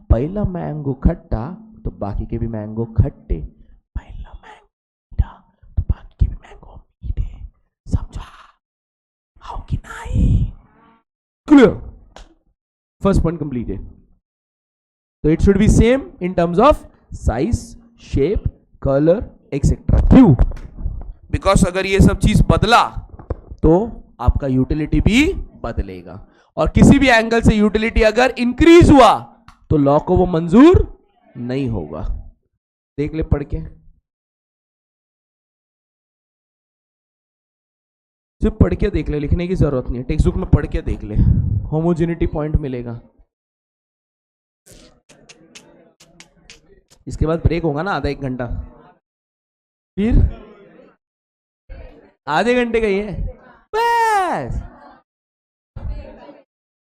पहला मैंगो खट्टा तो बाकी के भी मैंगो खट्टे, पहला मैंगो मीठा तो बाकी के भी मैंगो मीठे. समझा? How can I? Clear? First point completed. So it should be same in terms of size, shape, color, etc. क्यों? Because अगर ये सब चीज बदला तो आपका यूटिलिटी भी बदलेगा, और किसी भी एंगल से यूटिलिटी अगर इंक्रीज हुआ तो लॉ को वो मंजूर नहीं होगा. देख ले पढ़ के, सिर्फ पढ़ के देख ले, लिखने की जरूरत नहीं है. टेक्स्ट बुक में पढ़ के देख ले, होमोजेनिटी पॉइंट मिलेगा. इसके बाद ब्रेक होगा ना आधा 1 घंटा, फिर आधे घंटे का ही है बस.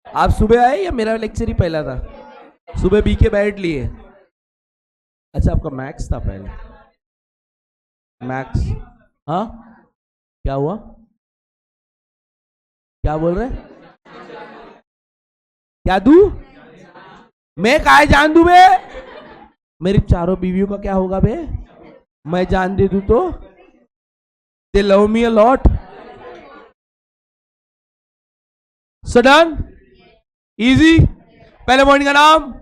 आप सुबह आए या मेरा लेक्चर ही पहला था? सुबह बी के बैठ लिए. अच्छा आपका मैथ्स था पहले, मैथ्स. हाँ क्या हुआ? क्या बोल रहे? क्या दू? मैं काय जान दू बे? मेरी चारों बीवियों का क्या होगा बे? मैं जान दे दूं तो? दे love me a lot. Sudden easy. पहले पॉइंट का नाम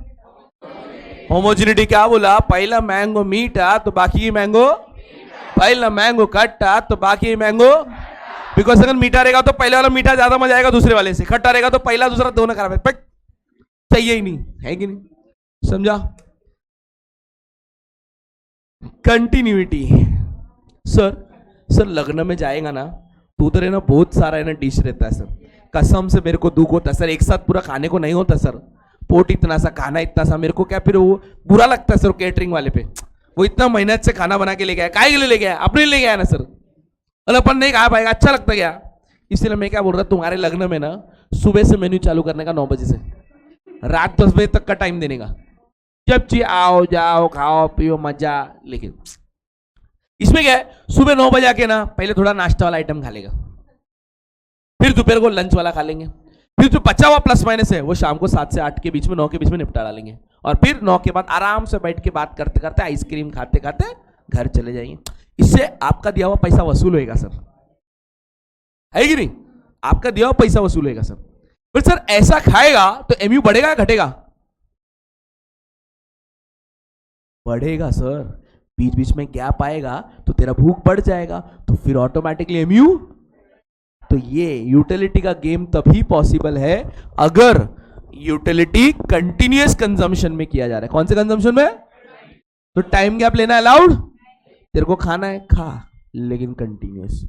होमोजेनिटी. क्या बोला? पहला मैंगो मीठा तो बाकी की मैंगो, पहला मैंगो खट्टा तो बाकी मैंगो. बिकॉज अगर मीठा रहेगा तो पहले वाला मीठा ज्यादा मजा आएगा दूसरे वाले से, खट्टा रहेगा तो पहला दूसरा दोनों खराब है. चाहिए ही नहीं, है कि नहीं? समझा? कंटिन्यूटी. सर लग्न में जाएगा ना तो उधर है ना बहुत सारा है ना डिश रहता है सर. कसम से मेरे को दुख होता है सर, एक साथ पूरा खाने को नहीं होता सर. पोट इतना सा, खाना इतना सा, मेरे को क्या फिर वो बुरा लगता है सर कैटरिंग वाले पे. वो इतना मेहनत से खाना बना के ले गया, काहे के लिए ले गया? अपने ले गया ना सर, अपन नहीं खा पाएगा, अच्छा लगता क्या? इसलिए मैं क्या बोल रहा, तुम्हारे लग्न में ना सुबह से मेन्यू चालू करने का 9 बजे से रात 10 बजे तक का टाइम देने का. जब चाहिए आओ जाओ खाओ पियो मजा. लेकिन इसमें क्या है, सुबह 9 बजे आके ना पहले थोड़ा नाश्ता वाला आइटम खा लेगा, फिर दोपहर को लंच वाला खा लेंगे, फिर जो बचा हुआ प्लस माइनस है वो शाम को 7 से 8 के बीच में, 9 के बीच में निपटा डालेंगे, और फिर 9 के बाद आराम से बैठ के बात करते करते आइसक्रीम खाते खाते घर चले जाएंगे. इससे आपका दिया हुआ पैसा वसूल होएगा सर, है कि नहीं? आपका दिया हुआ पैसा वसूल होएगा सर. पर सर ऐसा खाएगा तो एमयू बढ़ेगा या घटेगा? बढ़ेगा सर. बीच बीच में गैप आएगा तो तेरा भूख बढ़ जाएगा, तो फिर ऑटोमेटिकली एमयू. तो ये यूटिलिटी का गेम तभी पॉसिबल है अगर यूटिलिटी कंटिन्यूअस कंजम्पशन में किया जा रहा है. कौन से कंजम्पशन में? तो टाइम गैप लेना अलाउड. तेरे को खाना है खा, लेकिन कंटिन्यूअस.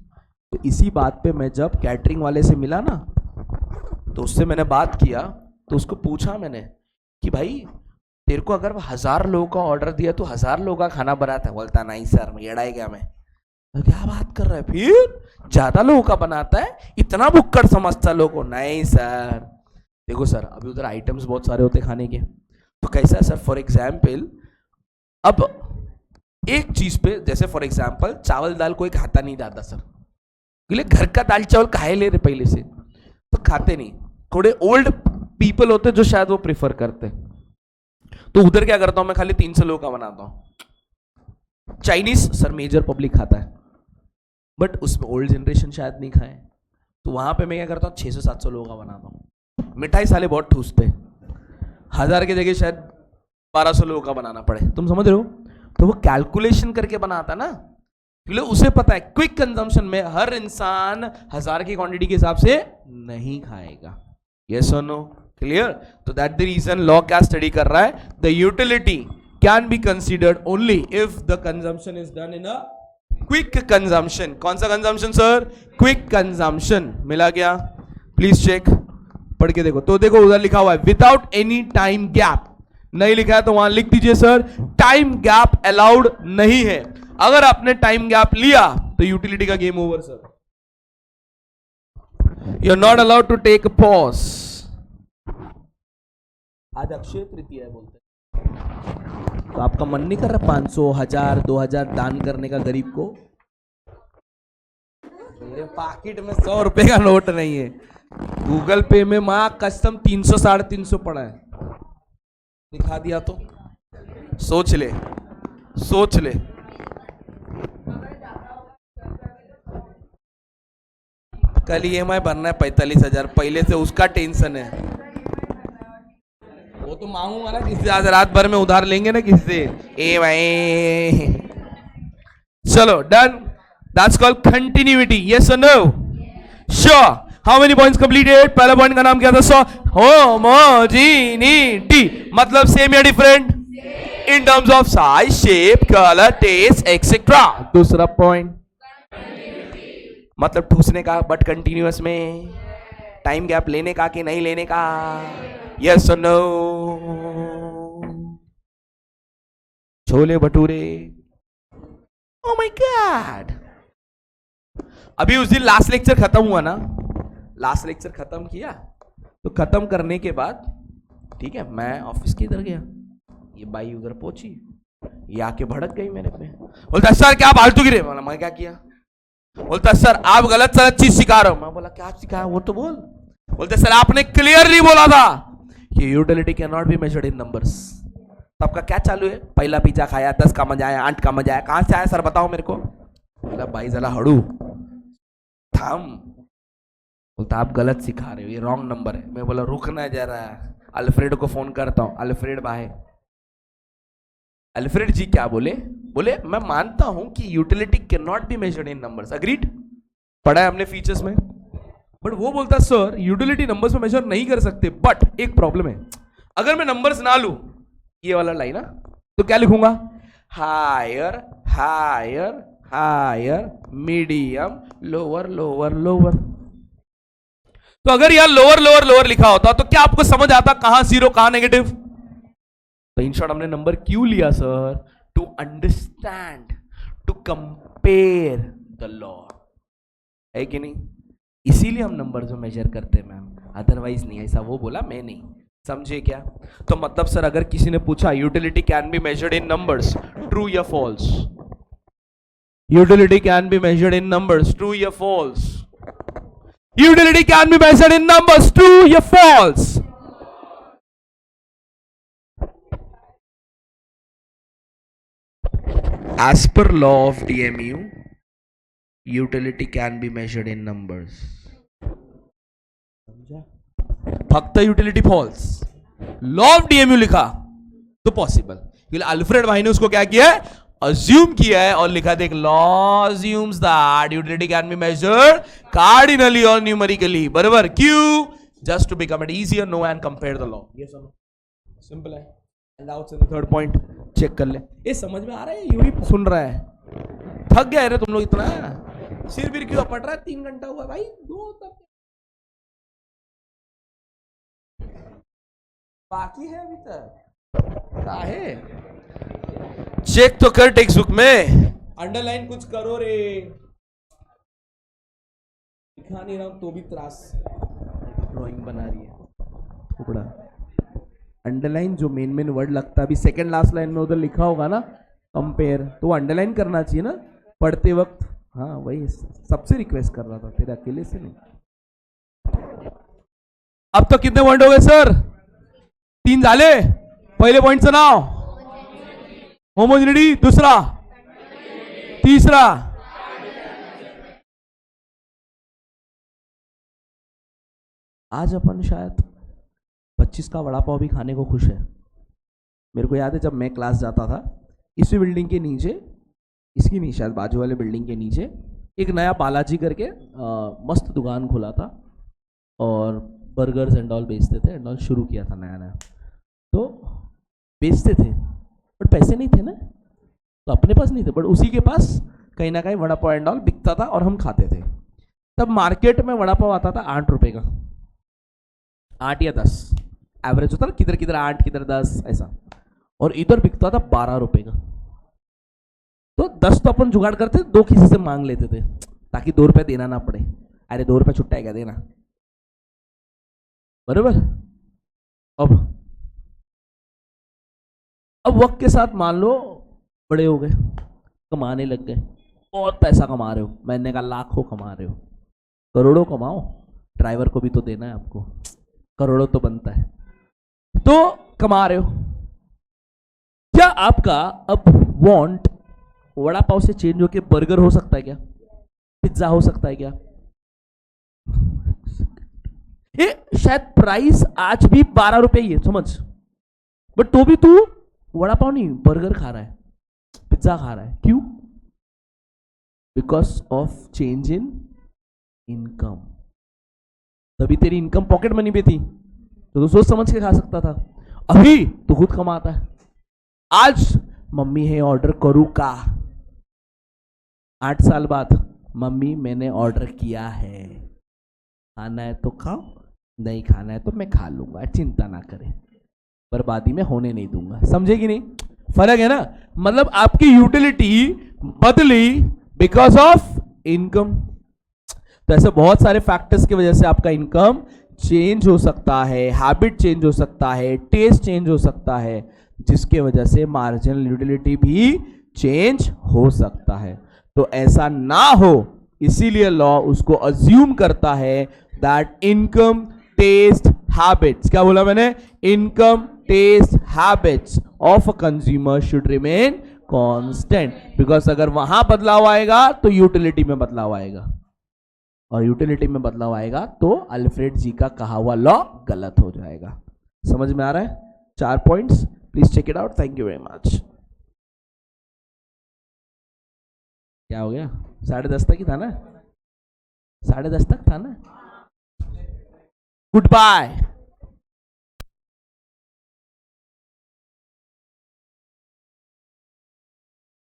तो इसी बात पे मैं जब कैटरिंग वाले से मिला ना तो उससे मैंने बात किया, तो उसको पूछा मैंने कि भाई तेरे को अगर 1000 लोगों का ऑर्डर दिया तो 1000 लोगों का खाना बनाता है? बोलता नहीं सर, एड़ाई क्या मैं. क्या बात कर रहा है? फिर ज्यादा लोगों का बनाता है, इतना भुक्कड़ समझता लोगों को? नहीं सर. देखो सर अभी उधर आइटम्स बहुत सारे होते खाने के, तो कैसा है सर, फॉर एग्जाम्पल अब एक चीज पे, जैसे फॉर एग्जाम्पल चावल दाल कोई खाता नहीं दादा सर, घर का दाल चावल काहे ले रहे पहले से, तो खाते नहीं. थोड़े ओल्ड पीपल होते जो शायद वो प्रिफर करते, तो उधर क्या करता हूं मैं, खाली 300 लोगों का बनाता हूं. चाइनीज सर मेजर पब्लिक खाता है, बट उसमें ओल्ड जनरेशन शायद नहीं खाए, तो वहां पे मैं क्या करता हूँ 600-700 लोगों का बनाता हूँ. मिठाई साले बहुत ठूसते, 1000 की जगह शायद 1200 लोगों का बनाना पड़े. तुम समझ रहे हो? तो वो कैलकुलेशन करके बनाता ना, क्योंकि उसे पता है क्विक कंजम्पशन में हर इंसान 1000 की क्वांटिटी के हिसाब से नहीं खाएगा. यस और नो? क्लियर? तो दैट द रीजन लॉ क्या स्टडी कर रहा है, the utility can be considered only if the consumption is done in a quick consumption. कौन सा कंजम्पशन सर? Quick consumption. मिला क्या? प्लीज चेक, पढ़ के देखो. तो देखो उधर लिखा हुआ है विदाउट एनी टाइम गैप. नहीं लिखा है तो वहां लिख दीजिए सर टाइम गैप अलाउड नहीं है. अगर आपने टाइम गैप लिया तो यूटिलिटी का game over sir. You are not allowed to take a pause. आज अक्षय तृतीया है बोलते हैं, तो आपका मन नहीं कर रहा 500, 1000, 2000 दान करने का गरीब को? मेरे पॉकेट में 100 रुपए का नोट नहीं है. गूगल पे में माँ कस्टम 300 350 पड़ा है. दिखा दिया तो सोच ले, सोच ले. कल EMI भरना है 45,000, पहले से उसका टेंशन है. वो तो मांगूंगा ना किसी से, आज रात भर में उधार लेंगे ना किसी से. भाई चलो done. That's called continuity. Yes और no? Sure. How many points completed? पहला पॉइंट का नाम क्या था? So homogeneity. मतलब सेम या different in terms of size, shape, colour, taste etcetera. दूसरा पॉइंट मतलब ठूसने का बट कंटिन्यूअस में. टाइम गैप लेने का कि नहीं लेने का? यस और no? Chole bhature. Oh my God. अभी उस दिन लास्ट लेक्चर खत्म हुआ ना, लास्ट लेक्चर खत्म किया तो खत्म करने के बाद ठीक है मैं ऑफिस के इधर गया, ये बाई उधर पहुंची, ये आके भड़क गई मेरे पे. बोलता सर क्या फालतू गिरे. बोला मैं क्या किया? बोलता सर आप गलत सलत चीज सिखा रहे हो. मैं बोला क्या सिखाया वो तो बोल. बोलते सर आपने क्लियरली बोला था कि utility can not be measured in numbers. तो आपका क्या चालू है? पहला पिज्जा खाया, 10 का मजा आया, 8 का मजा आया. कहां से आया सर बताओ मेरे को. बोला भाई जरा हड़ू थाम. बोलता आप गलत सिखा रहे हो, ये रॉन्ग नंबर है. मैं बोला रुकना जरा, अल्फ्रेड को फोन करता हूं. अल्फ्रेड भाई, अल्फ्रेड जी क्या बोले? बोले मैं मानता हूं कि utility can not be measured in numbers. Agreed. पढ़ा है हमने फीचर्स में. बट वो बोलता सर यूटिलिटी नंबर्स में मेजर नहीं कर सकते, बट एक प्रॉब्लम है. अगर मैं नंबर्स ना लूं, ये वाला लाइन ना, तो क्या लिखूंगा? Higher higher higher, medium, lower lower lower. तो अगर यहां लोअर लोअर लोअर लिखा होता तो क्या आपको समझ आता कहां जीरो कहां नेगेटिव? तो इन शॉर्ट हमने नंबर क्यों लिया sir? To understand, to compare the law. है कि नहीं? इसीलिए हम नंबर जो मेजर करते हैं मैम, अदरवाइज नहीं. ऐसा वो बोला, मैं नहीं. समझे क्या? तो मतलब सर अगर किसी ने पूछा utility can be measured in numbers, true या false? Utility can be measured in numbers, true या false? Utility can be measured in numbers, true या false? As per law of DMU, utility can be measured in numbers. फक्त utility falls. Law of DMU लिखा तो possible. Alfred भाई ने उसको क्या किया है? अज्यूम किया है और लिखा देख law assumes that utility can be measured cardinally और न्यूमेरिकली. बराबर. क्यों? Just to become it easier know and compare the law. Yes और नो? सिंपल है. And out in the third point check कर ले. ये समझ में आ रहा है? यूं ही सुन रहा है? थक गया है रे तुम लोग इतना? सिर बिर क्यों पड़ रहा है? 3 घंटा हुआ भाई. 2 तक बाकी है अभी तक. क्या है? चेक तो कर टेक्स्ट बुक में. अंडरलाइन कुछ करो रे. दिखा नहीं रहा हूं तो भी त्रास. ड्राइंग बना रही है टुकड़ा. अंडरलाइन जो मेन मेन वर्ड लगता है, अभी सेकंड लास्ट लाइन में उधर लिखा होगा ना कंपेयर, तो अंडरलाइन करना चाहिए ना पढ़ते वक्त. हाँ वही सबसे रिक्वेस्ट कर रहा था, तेरे अकेले से नहीं. अब तो कितने पॉइंट हो गए सर? 3 झाले. पहले पॉइंटचं नाव होमोजेनिटी, दूसरा, तीसरा आज अपन शायद 25 का वड़ा पाव भी खाने को खुश है. मेरे को याद है जब मैं क्लास जाता था, इसी बिल्डिंग के नीचे, इसकी नहीं शायद बाजू वाले बिल्डिंग के नीचे एक नया बालाजी करके मस्त दुकान खुला था और बर्गर्स एंड ऑल बेचते थे. एंड ऑल शुरू किया था नया नया, तो बेचते थे बट पैसे नहीं थे ना, तो अपने पास नहीं थे बट उसी के पास कहीं ना कहीं वड़ा पाव एंड ऑल बिकता था और हम खाते थे. तब मार्केट में वड़ा पाव आता था 8 रुपए का, 8 या 10 एवरेज होता ना, किधर किधर 8 किधर 10 ऐसा, और इधर बिकता था 12 रुपए का. तो 10 तो अपन जुगाड़ करते, 2 किसी से मांग लेते थे ताकि 2 रुपए देना ना पड़े. अरे 2 रुपए छुट्टा है क्या देना, बराबर। अब वक्त के साथ मान लो बड़े हो गए, कमाने लग गए, बहुत पैसा कमा रहे हो, महीने का लाखों कमा रहे हो, करोड़ों कमाओ, ड्राइवर को भी तो देना है आपको, करोड़ों तो बनता है, तो कमा रहे हो। क्या आपका अब वांट वड़ा पाव से चेंज होके बर्गर हो सकता है क्या? पिज्जा हो सकता है क्या? ये शायद प्राइस आज भी 12 रुपए ही है, समझ, बट तो भी तू वड़ा पाव नहीं, बर्गर खा रहा है, पिज्जा खा रहा है। क्यों? Because of change in income. तभी तेरी इनकम पॉकेट मनी पे थी तो तू सोच समझ के खा सकता था, अभी तू खुद कमाता है। आज मम्मी है ऑर्डर करूं का, 8 साल बाद मम्मी मैंने ऑर्डर किया है, खाना है तो खाओ, नहीं खाना है तो मैं खा लूंगा, चिंता ना करें, बर्बादी में होने नहीं दूंगा। समझे कि नहीं? फर्क है ना, मतलब आपकी यूटिलिटी बदली बिकॉज ऑफ इनकम। तो ऐसे बहुत सारे फैक्टर्स की वजह से आपका इनकम चेंज हो सकता है, हैबिट चेंज हो सकता है, टेस्ट चेंज हो सकता है, जिसके वजह से मार्जिनल यूटिलिटी भी चेंज हो सकता है। तो ऐसा ना हो इसीलिए लॉ उसको अज्यूम करता है दैट इनकम टेस्ट हैबिट्स, क्या बोला मैंने, income taste habits of a consumer should remain constant. Because अगर वहां बदलाव आएगा तो यूटिलिटी में बदलाव आएगा, और यूटिलिटी में बदलाव आएगा तो अल्फ्रेड जी का कहा हुआ लॉ गलत हो जाएगा। समझ में आ रहा है? 4 points, please check it out. Thank you very much. क्या हो गया? 10:30 तक ही था ना, 10:30 तक था ना। Good bye.